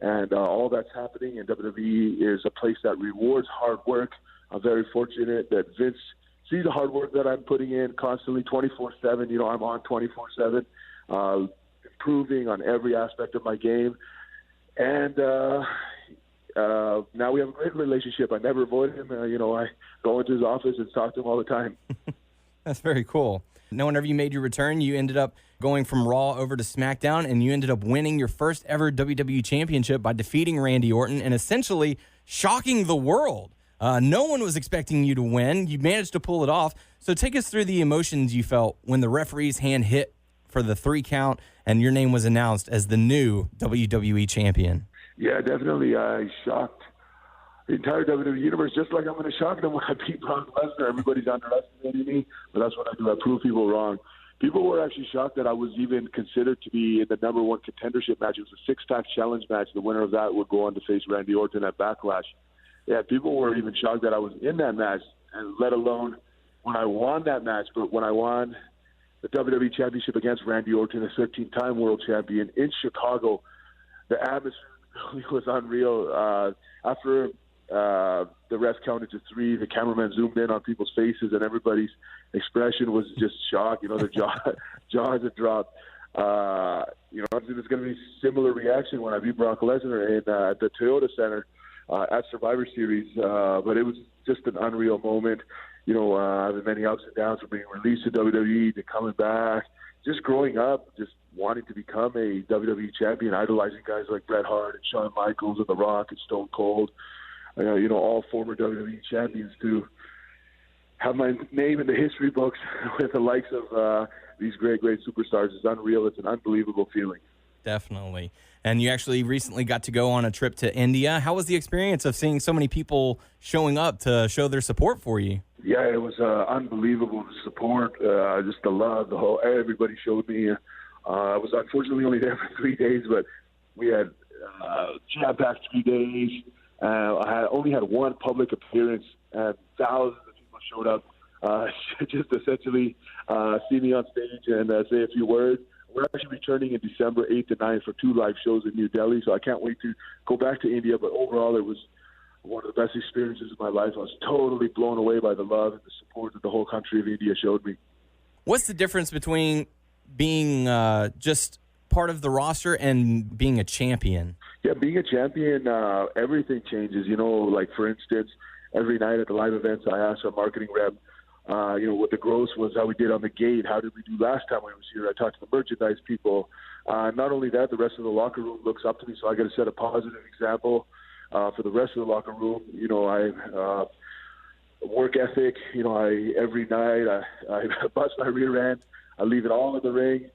And all that's happening, and WWE is a place that rewards hard work. I'm very fortunate that Vince sees the hard work that I'm putting in constantly, 24/7. I'm on 24/7, improving on every aspect of my game. And now we have a great relationship. I never avoid him. I go into his office and talk to him all the time. That's very cool. Now, whenever you made your return, you ended up going from Raw over to SmackDown, and you ended up winning your first ever WWE Championship by defeating Randy Orton and essentially shocking the world. No one was expecting you to win. You managed to pull it off. So take us through the emotions you felt when the referee's hand hit for the 3 count and your name was announced as the new WWE Champion. Yeah, definitely. I shocked the entire WWE universe, just like I'm going to shock them when I beat Brock Lesnar. Everybody's underestimating me, but that's what I do. I prove people wrong. People were actually shocked that I was even considered to be in the number 1 contendership match. It was a 6-pack challenge match. The winner of that would go on to face Randy Orton at Backlash. Yeah, people were even shocked that I was in that match, and let alone when I won that match. But when I won the WWE Championship against Randy Orton, a 13-time world champion in Chicago, the atmosphere was unreal. After the ref counted to 3, the cameraman zoomed in on people's faces, and everybody's expression was just shock. Their jaws had dropped. There's going to be similar reaction when I beat Brock Lesnar at the Toyota Center at Survivor Series. But it was just an unreal moment. I've had many ups and downs from being released to WWE to coming back, just growing up, just wanting to become a WWE champion, idolizing guys like Bret Hart and Shawn Michaels and The Rock and Stone Cold, all former WWE champions, to have my name in the history books with the likes of these great superstars is unreal. It's an unbelievable feeling. Definitely. And you actually recently got to go on a trip to India. How was the experience of seeing so many people showing up to show their support for you? Yeah, it was unbelievable support, just the love, everybody showed me. I was unfortunately only there for 3 days, but we had jam-packed 3 days. I only had 1 public appearance, and thousands of people showed up just essentially see me on stage and say a few words. We're actually returning in December 8th to 9th for 2 live shows in New Delhi, so I can't wait to go back to India. But overall, it was one of the best experiences of my life. I was totally blown away by the love and the support that the whole country of India showed me. What's the difference between being just part of the roster and being a champion? Yeah, being a champion, everything changes. Like for instance, every night at the live events, I asked our marketing rep, what the gross was, how we did on the gate, how did we do last time I was here. I talked to the merchandise people. Not only that, the rest of the locker room looks up to me, so I got to set a positive example for the rest of the locker room. I work ethic. Every night I bust my rear end. I leave it all in the ring.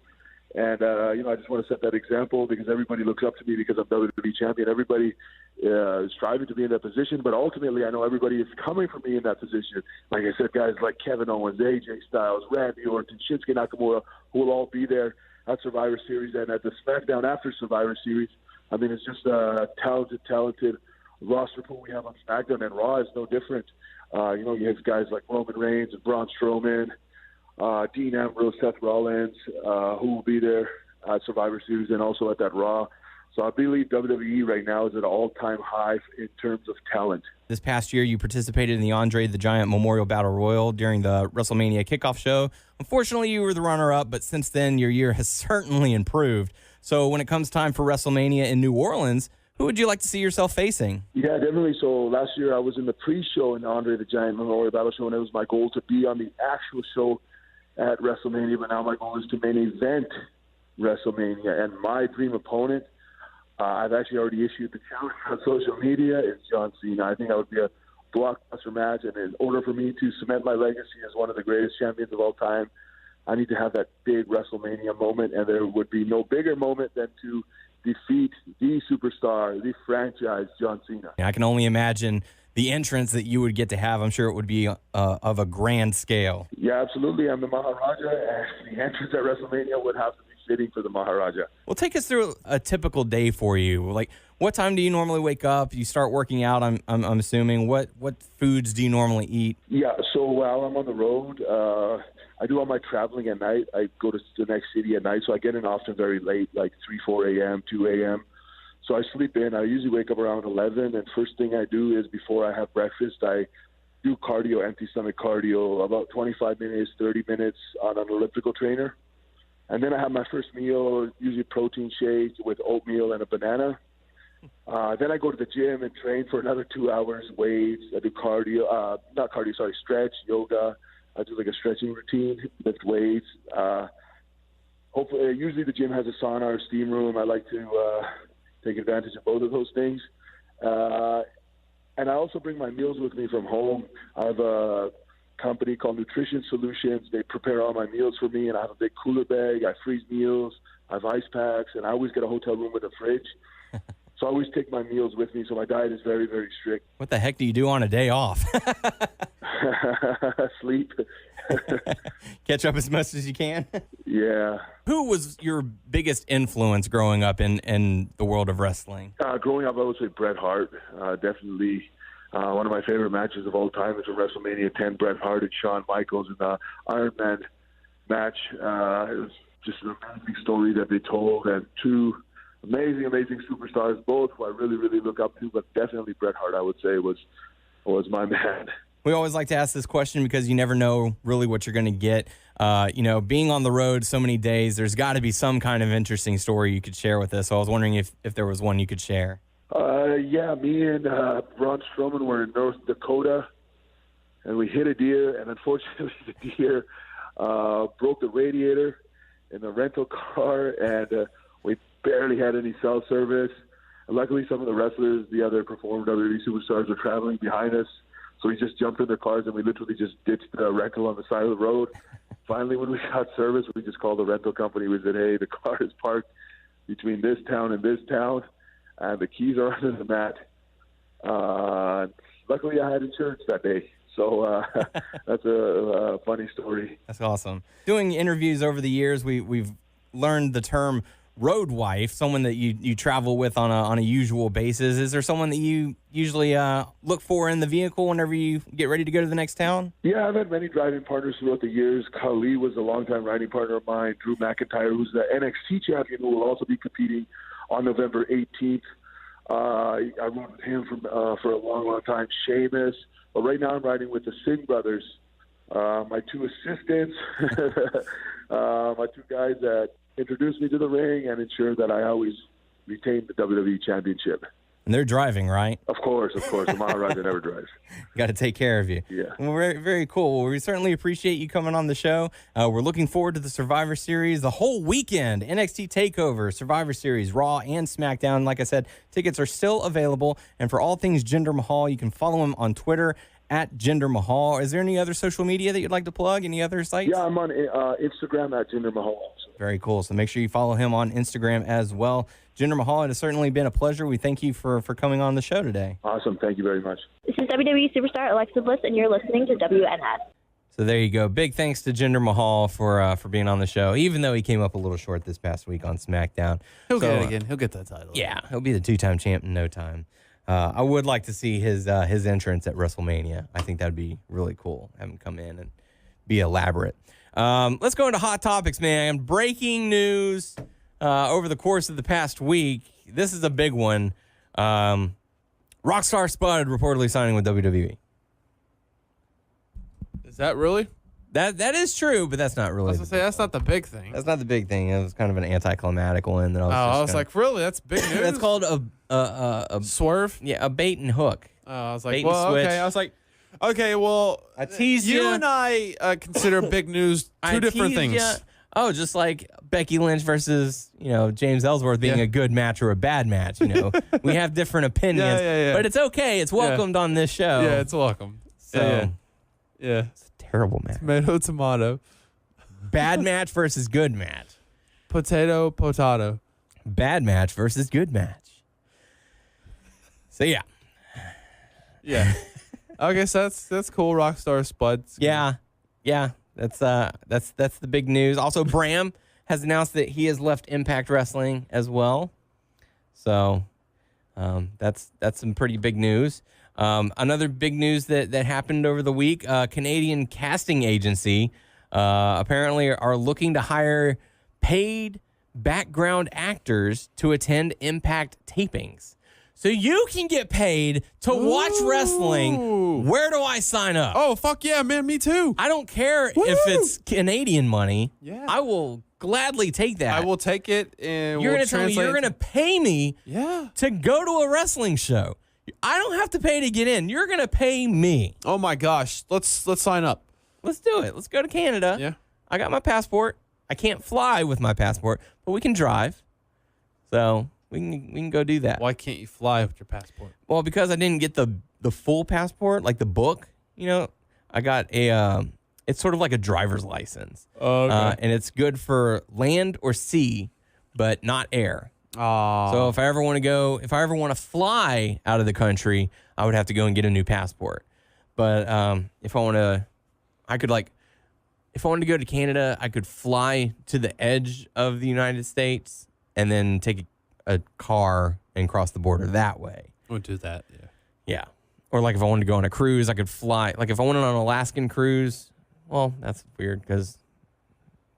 And, I just want to set that example because everybody looks up to me because I'm WWE champion. Everybody is striving to be in that position, but ultimately I know everybody is coming for me in that position. Like I said, guys like Kevin Owens, AJ Styles, Randy Orton, Shinsuke Nakamura, who will all be there at Survivor Series and at the SmackDown after Survivor Series. I mean, it's just a talented roster pool we have on SmackDown, and Raw is no different. You have guys like Roman Reigns and Braun Strowman, Dean Ambrose, Seth Rollins, who will be there at Survivor Series and also at that Raw. So I believe WWE right now is at an all-time high in terms of talent. This past year, you participated in the Andre the Giant Memorial Battle Royal during the WrestleMania kickoff show. Unfortunately, you were the runner-up, but since then, your year has certainly improved. So when it comes time for WrestleMania in New Orleans, who would you like to see yourself facing? Yeah, definitely. So last year, I was in the pre-show in the Andre the Giant Memorial Battle Show, and it was my goal to be on the actual show at WrestleMania, but now my goal is to main event WrestleMania. And my dream opponent, I've actually already issued the challenge on social media, is John Cena. I think that would be a blockbuster match, and in order for me to cement my legacy as one of the greatest champions of all time, I need to have that big WrestleMania moment, and there would be no bigger moment than to defeat the superstar, the franchise, John Cena. I can only imagine the entrance that you would get to have. I'm sure it would be of a grand scale. Yeah, absolutely. I'm the Maharaja, and the entrance at WrestleMania would have to be fitting for the Maharaja. Well, take us through a typical day for you. Like, what time do you normally wake up? You start working out, I'm assuming. What foods do you normally eat? Yeah, so while I'm on the road, I do all my traveling at night. I go to the next city at night, so I get in often very late, like 3, 4 a.m., 2 a.m., so I sleep in. I usually wake up around 11, and first thing I do is before I have breakfast, I do cardio, empty stomach cardio, about 25 minutes, 30 minutes on an elliptical trainer. And then I have my first meal, usually protein shake with oatmeal and a banana. Then I go to the gym and train for another 2 hours, weights. I do stretch, yoga. I do like a stretching routine, lift weights. Usually the gym has a sauna or steam room. I like to take advantage of both of those things. And I also bring my meals with me from home. I have a company called Nutrition Solutions. They prepare all my meals for me, and I have a big cooler bag. I freeze meals. I have ice packs, and I always get a hotel room with a fridge. So I always take my meals with me, so my diet is very, very strict. What the heck do you do on a day off? Sleep. Catch up as much as you can? Yeah. Who was your biggest influence growing up in the world of wrestling? Growing up, I would say Bret Hart. Definitely one of my favorite matches of all time is a WrestleMania 10, Bret Hart and Shawn Michaels in the Iron Man match. It was just an amazing story that they told, and two amazing superstars, both who I really, really look up to, but definitely Bret Hart, I would say, was my man. We always like to ask this question because you never know really what you're going to get. Being on the road so many days, there's got to be some kind of interesting story you could share with us. So I was wondering if there was one you could share. Me and Braun Strowman were in North Dakota, and we hit a deer, and unfortunately the deer broke the radiator in the rental car, and we barely had any cell service. And luckily, some of the wrestlers, the other performer WWE superstars, were traveling behind us. So we just jumped in their cars and we literally just ditched the rental on the side of the road. Finally, when we got service, we just called the rental company. We said, hey, the car is parked between this town and this town, and the keys are under the mat. Luckily, I had insurance that day. So that's a funny story. That's awesome. Doing interviews over the years, we've learned the term road wife, someone that you travel with on a usual basis. Is there someone that you usually look for in the vehicle whenever you get ready to go to the next town? Yeah, I've had many driving partners throughout the years. Khali was a longtime riding partner of mine. Drew McIntyre, who's the NXT champion, who will also be competing on November 18th. I rode with him for a long time. Sheamus. But right now I'm riding with the Singh brothers. My two assistants, my two guys that introduce me to the ring and ensure that I always retain the WWE Championship. And they're driving, right? Of course. The Maharaja never drives. Got to take care of you. Yeah. Well, very, very cool. Well, we certainly appreciate you coming on the show. We're looking forward to the Survivor Series the whole weekend. NXT TakeOver, Survivor Series, Raw, and SmackDown. Like I said, tickets are still available. And for all things Jinder Mahal, you can follow him on Twitter at Jinder Mahal. Is there any other social media that you'd like to plug? Any other sites? Yeah, I'm on Instagram at Jinder Mahal also. Very cool. So make sure you follow him on Instagram as well. Jinder Mahal, it has certainly been a pleasure. We thank you for coming on the show today. Awesome. Thank you very much. This is WWE superstar Alexa Bliss, and you're listening to WNS. So there you go. Big thanks to Jinder Mahal for being on the show, even though he came up a little short this past week on SmackDown. He'll get it again. He'll get that title. Yeah, he'll be the 2-time champ in no time. I would like to see his entrance at WrestleMania. I think that would be really cool. Have him come in and be elaborate. Let's go into hot topics, man. Breaking news over the course of the past week. This is a big one. Rockstar Spud reportedly signing with WWE. Is that really? That is true, but that's not I really. was going to say, that's not the big thing. That's not the big thing. It was kind of an anticlimactic one. That I was like, really? That's big news? That's called a swerve? Yeah, a bait and hook. I was like, Bait and well, switch. okay. I was like, okay, well, I teased you ya. and I consider big news two different teased things. ya. Oh, just like Becky Lynch versus, James Ellsworth being a good match or a bad match. We have different opinions, Yeah. but it's okay. It's welcomed on this show. Yeah, it's welcome. So Yeah. it's a terrible match. Tomato. Bad match versus good match. Potato. Bad match versus good match. So yeah. Yeah. Okay, so that's cool. Rockstar Spud. Yeah. That's the big news. Also, Bram has announced that he has left Impact Wrestling as well. So that's some pretty big news. Another big news that happened over the week, Canadian casting agency apparently are looking to hire paid background actors to attend Impact tapings. So you can get paid to watch wrestling. Where do I sign up? Oh, fuck yeah, man. Me too. I don't care if it's Canadian money. Yeah. I will gladly take that. I will take it and You're we'll going to tell me translate you're it going to pay me Yeah. to go to a wrestling show. I don't have to pay to get in. You're going to pay me. Oh my gosh. Let's sign up. Let's do it. Let's go to Canada. Yeah. I got my passport. I can't fly with my passport, but we can drive. So we can go do that. Why can't you fly with your passport? Well, because I didn't get the full passport, like the book. I got it's sort of like a driver's license. Okay. And it's good for land or sea, but not air. So if I ever want to fly out of the country, I would have to go and get a new passport. But if I wanted to go to Canada, I could fly to the edge of the United States and then take a car and cross the border that way. We'll do that. Yeah. Yeah. Or like if I wanted to go on a cruise, I could fly. Like if I went on an Alaskan cruise, well, that's weird because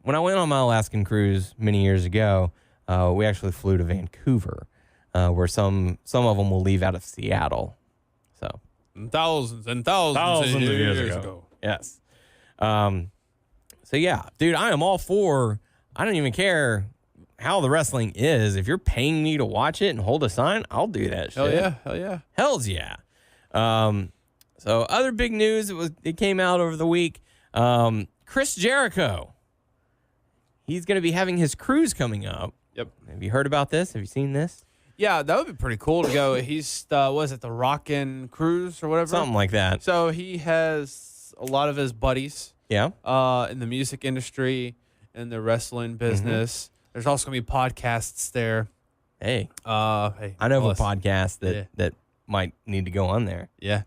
when I went on my Alaskan cruise many years ago, we actually flew to Vancouver, where some of them will leave out of Seattle. So Thousands and thousands of years ago. Yes. So yeah, dude, I am all for. I don't even care how the wrestling is. If you're paying me to watch it and hold a sign, I'll do that shit. Hell yeah. Hells yeah. So other big news, it came out over the week. Chris Jericho. He's going to be having his cruise coming up. Yep. Have you heard about this? Have you seen this? Yeah, that would be pretty cool to go. He's was it the Rockin' Cruise or whatever? Something like that. So he has a lot of his buddies Yeah. in the music industry and the wrestling business. There's also gonna be podcasts there. Hey, Hey, I know of a podcast that might need to go on there. Yeah,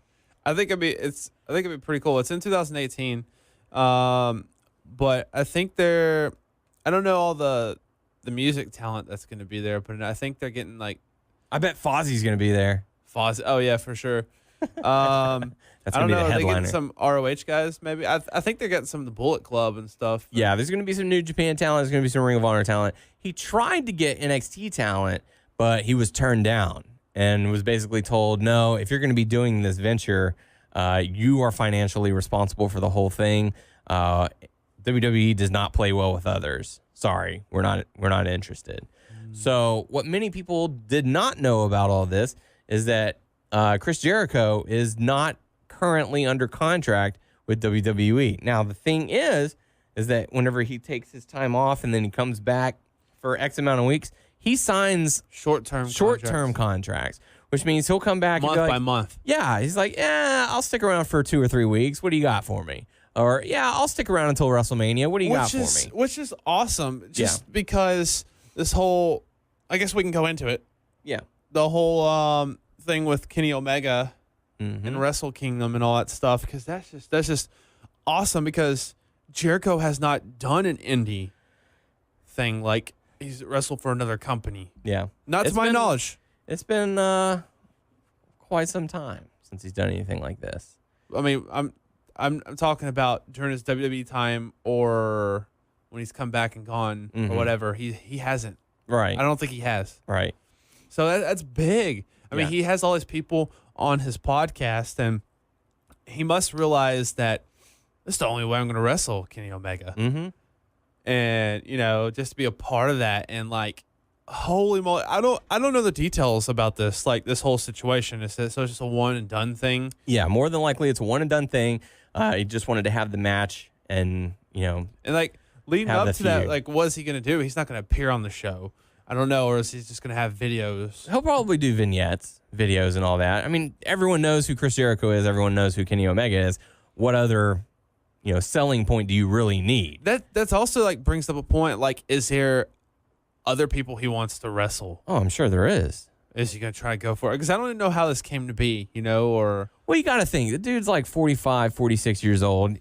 I think it'd be pretty cool. It's in 2018, but I think I don't know all the music talent that's going to be there, but I think they're getting like. I bet Fozzie's going to be there. Foz. Oh yeah, for sure. That's I going don't to be know. the Are they headliner. getting some ROH guys? Maybe. I think they're getting some of the Bullet Club and stuff. Yeah, there's going to be some New Japan talent. There's going to be some Ring of Honor talent. He tried to get NXT talent, but he was turned down and was basically told, no, if you're going to be doing this venture, you are financially responsible for the whole thing. WWE does not play well with others. sorry, we're not interested. So what many people did not know about all this is that Chris Jericho is not currently under contract with WWE. Now, the thing is that whenever he takes his time off and then he comes back for X amount of weeks, he signs Short-term contracts, which means he'll come back month and be by like, month. yeah, he's like, I'll stick around for 2 or 3 weeks. What do you got for me? Or, I'll stick around until WrestleMania. What do you got for me? Which is awesome, because this whole, I guess we can go into it. Yeah. The whole thing with Kenny Omega Mm-hmm. and WrestleKingdom and all that stuff, because that's just awesome, because Jericho has not done an indie thing like he's wrestled for another company. Yeah. Not to my knowledge. It's been quite some time since he's done anything like this. I mean, I'm talking about during his WWE time or when he's come back and gone or whatever. He hasn't. Right. I don't think he has. Right. So that's big. I mean, he has all these people on his podcast, and he must realize that this is the only way I'm going to wrestle Kenny Omega. Mm-hmm. And, just to be a part of that, and like, holy moly, I don't know the details about this, like this whole situation. So it's just a one and done thing. Yeah, more than likely it's a one and done thing. He just wanted to have the match and, and like leading have up the to that, feud. like, what is he going to do? He's not going to appear on the show. I don't know, or is he just going to have videos? he'll probably do vignettes, videos, and all that. I mean, everyone knows who Chris Jericho is. Everyone knows who Kenny Omega is. What other, selling point do you really need? That's also like brings up a point. Like, is there other people he wants to wrestle? Oh, I'm sure there is. Is he going to try to go for it? Because I don't even know how this came to be, or... Well, you got to think. The dude's like 45, 46 years old.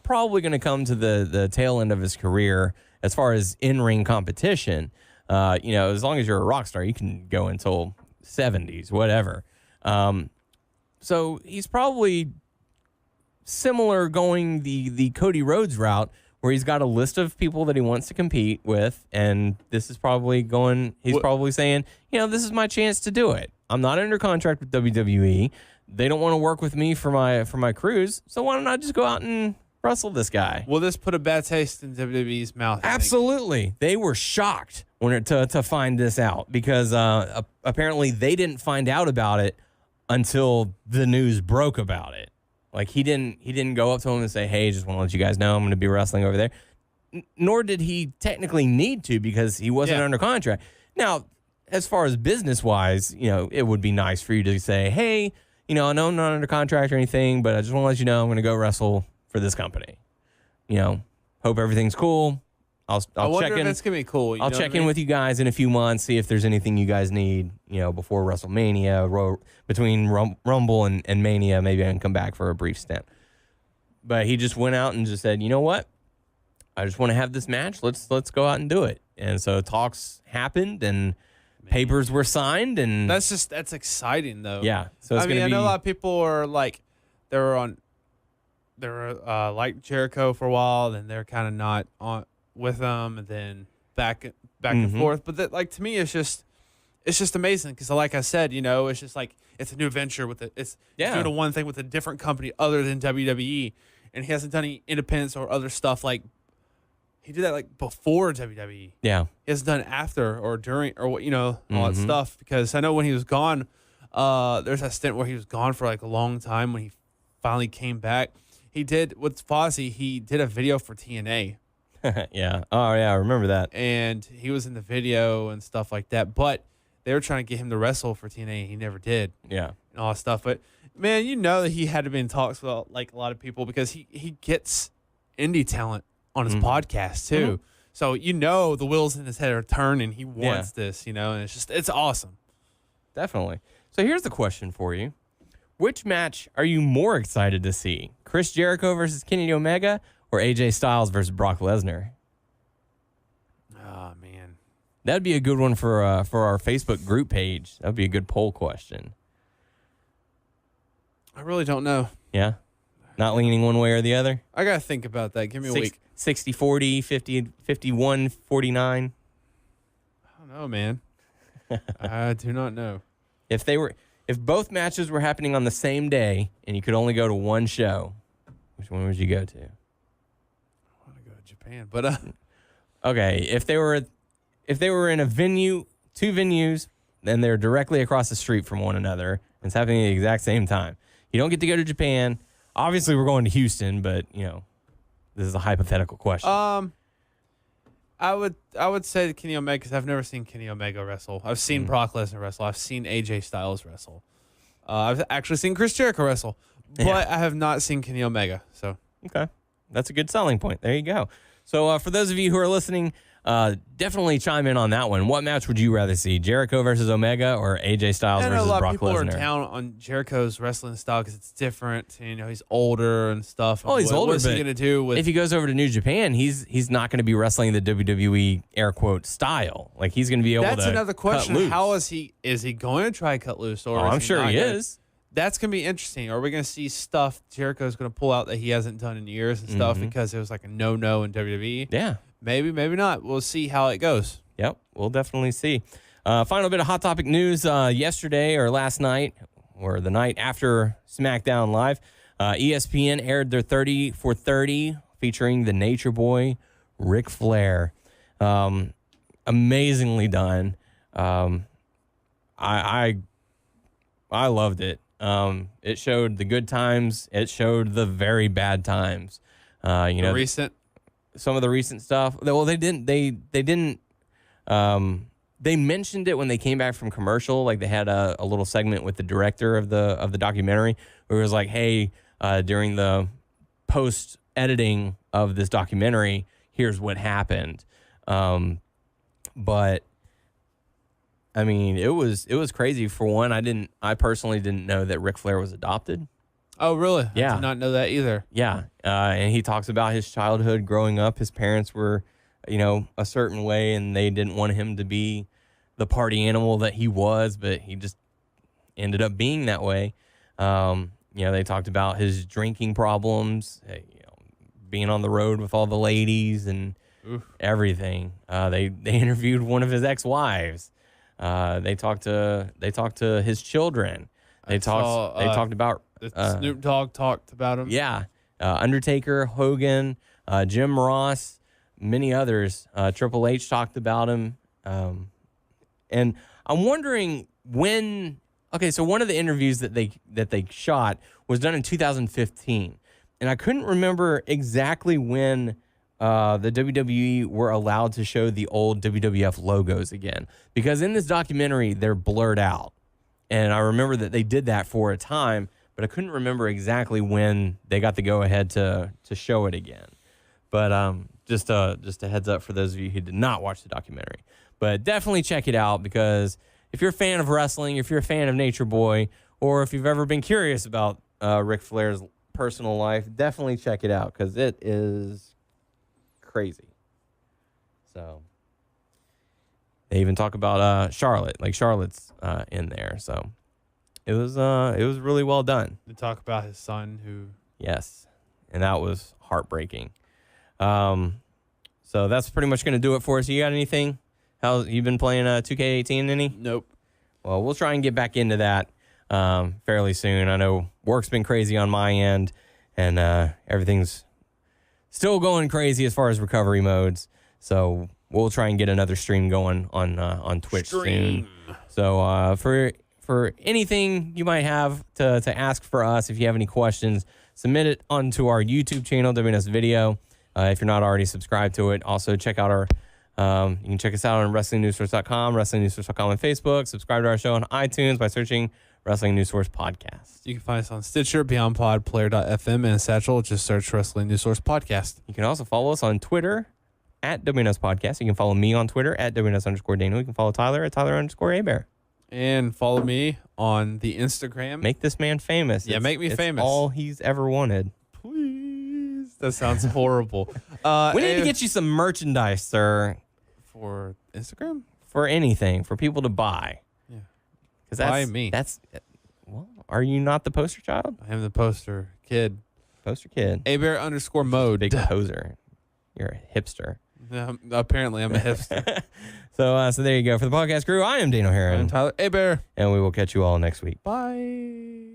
Probably going to come to the tail end of his career as far as in-ring competition. As long as you're a rock star, you can go until 70s, whatever. So he's probably similar going the Cody Rhodes route, where he's got a list of people that he wants to compete with, and this is probably probably saying, this is my chance to do it. I'm not under contract with WWE. They don't want to work with me for my cruise, so why don't I just go out and wrestle this guy? Will this put a bad taste in WWE's mouth? Absolutely. They were shocked to find this out, because apparently they didn't find out about it until the news broke about it. Like, he didn't go up to him and say, hey, just want to let you guys know I'm going to be wrestling over there. Nor did he technically need to, because he wasn't under contract. Now, as far as business-wise, it would be nice for you to say, hey, I know I'm not under contract or anything, but I just want to let you know I'm going to go wrestle for this company. Hope everything's cool. I'll check in. That's gonna be cool. I'll check in with you guys in a few months, see if there's anything you guys need, before WrestleMania, between Rumble and Mania. Maybe I can come back for a brief stint. But he just went out and just said, you know what? I just want to have this match. Let's go out and do it. And so talks happened and papers were signed, and that's exciting though. Yeah. So it's I know a lot of people are like, they were like Jericho for a while, then they're kind of not on with them, and then back and forth. But that, like, to me, it's just amazing, because like I said, it's just like it's a new venture with it. It's doing a one thing with a different company other than WWE, and he hasn't done any independence or other stuff. Like, he did that like before WWE. Yeah, he hasn't done after or during or all that stuff. Because I know when he was gone, there's that stint where he was gone for like a long time. When he finally came back, he did with Fozzy. He did a video for TNA. Yeah. Oh, yeah. I remember that. And he was in the video and stuff like that. But they were trying to get him to wrestle for TNA. He never did. Yeah. And all that stuff. But, man, that he had to be in talks with, like, a lot of people, because he gets indie talent on his podcast, too. So, the wheels in his head are turning. He wants this, and it's awesome. Definitely. So here's the question for you. Which match are you more excited to see? Chris Jericho versus Kenny Omega, or AJ Styles versus Brock Lesnar? Oh, man. That'd be a good one for our Facebook group page. That'd be a good poll question. I really don't know. Yeah? Not leaning one way or the other? I got to think about that. Give me a week. 60-40, 51-49? I don't know, man. I do not know. If both matches were happening on the same day and you could only go to one show, which one would you go to? I want to go to Japan, but Okay, if they were in a venue, two venues, then they're directly across the street from one another. And it's happening at the exact same time. You don't get to go to Japan. Obviously, we're going to Houston, but this is a hypothetical question. I would say Kenny Omega because I've never seen Kenny Omega wrestle. I've seen Brock Lesnar wrestle. I've seen AJ Styles wrestle. I've actually seen Chris Jericho wrestle, but I have not seen Kenny Omega. So okay, that's a good selling point. There you go. So for those of you who are listening, definitely chime in on that one. What match would you rather see, Jericho versus Omega or AJ Styles versus Brock Lesnar? A lot of people are down on Jericho's wrestling style because it's different. He's older and stuff. Oh, he's older. What's he gonna do if he goes over to New Japan? He's not going to be wrestling the WWE air quote style. Like he's going to be able to. That's another question. Cut loose. How is he? Is he going to try cut loose? Or I'm sure he is. That's going to be interesting. Are we going to see stuff Jericho's going to pull out that he hasn't done in years and stuff because it was like a no-no in WWE? Yeah. Maybe, maybe not. We'll see how it goes. Yep, we'll definitely see. Final bit of Hot Topic news yesterday or last night or the night after SmackDown Live. ESPN aired their 30 for 30 featuring the Nature Boy, Ric Flair. Amazingly done. I loved it. It showed the good times. It showed the very bad times. Recent. Some of the recent stuff. Well, they didn't. They mentioned it when they came back from commercial. Like they had a little segment with the director of the documentary where it was like, "Hey, during the post editing of this documentary, here's what happened." But I mean, it was crazy. For one, I personally didn't know that Ric Flair was adopted. Oh, really? Yeah. I did not know that either. Yeah. And he talks about his childhood growing up. His parents were, a certain way, and they didn't want him to be the party animal that he was, but he just ended up being that way. They talked about his drinking problems, being on the road with all the ladies and everything. They interviewed one of his ex-wives. They talked to his children. They talked about Snoop Dogg talked about him. Yeah. Undertaker, Hogan, Jim Ross, many others. Triple H talked about him. And I'm wondering when. Okay, so one of the interviews that they shot was done in 2015, and I couldn't remember exactly when the WWE were allowed to show the old WWF logos again, because in this documentary they're blurred out, and I remember that they did that for a time, but I couldn't remember exactly when they got the go ahead to show it again. But just a heads up for those of you who did not watch the documentary. But definitely check it out, because if you're a fan of wrestling, if you're a fan of Nature Boy, or if you've ever been curious about Ric Flair's personal life, definitely check it out, because it is crazy. So they even talk about Charlotte, like Charlotte's in there. So it was really well done. They talk about his son who. Yes, and that was heartbreaking. So that's pretty much going to do it for us. You got anything? How you been playing 2K18 any? Nope. Well, we'll try and get back into that fairly soon. I know work's been crazy on my end, and everything's still going crazy as far as recovery modes. So we'll try and get another stream going on Twitch soon. So for anything you might have to ask for us, if you have any questions, submit it onto our YouTube channel, WNS Video. If you're not already subscribed to it, also check out our. You can check us out on WrestlingNewsSource.com, WrestlingNewsSource.com on Facebook. Subscribe to our show on iTunes by searching Wrestling News Source Podcast. You can find us on Stitcher, Beyond Pod, Player.fm, and Satchel. Just search Wrestling News Source Podcast. You can also follow us on Twitter at WNS Podcast. You can follow me on Twitter at WNS_Daniel. You can follow Tyler at Tyler_Abear. And follow me on the Instagram. Make this man famous. Yeah, make me famous. All he's ever wanted. Please. That sounds horrible. We need to get you some merchandise, sir. For Instagram? For anything. For people to buy. Yeah. Because buy me. Well, are you not the poster child? I am the poster kid. Poster kid. Abear_mode. Big poser. You're a hipster. Apparently, I'm a hipster. So there you go. For the podcast crew, I am Daniel Heron. I'm Tyler Abear. And we will catch you all next week. Bye.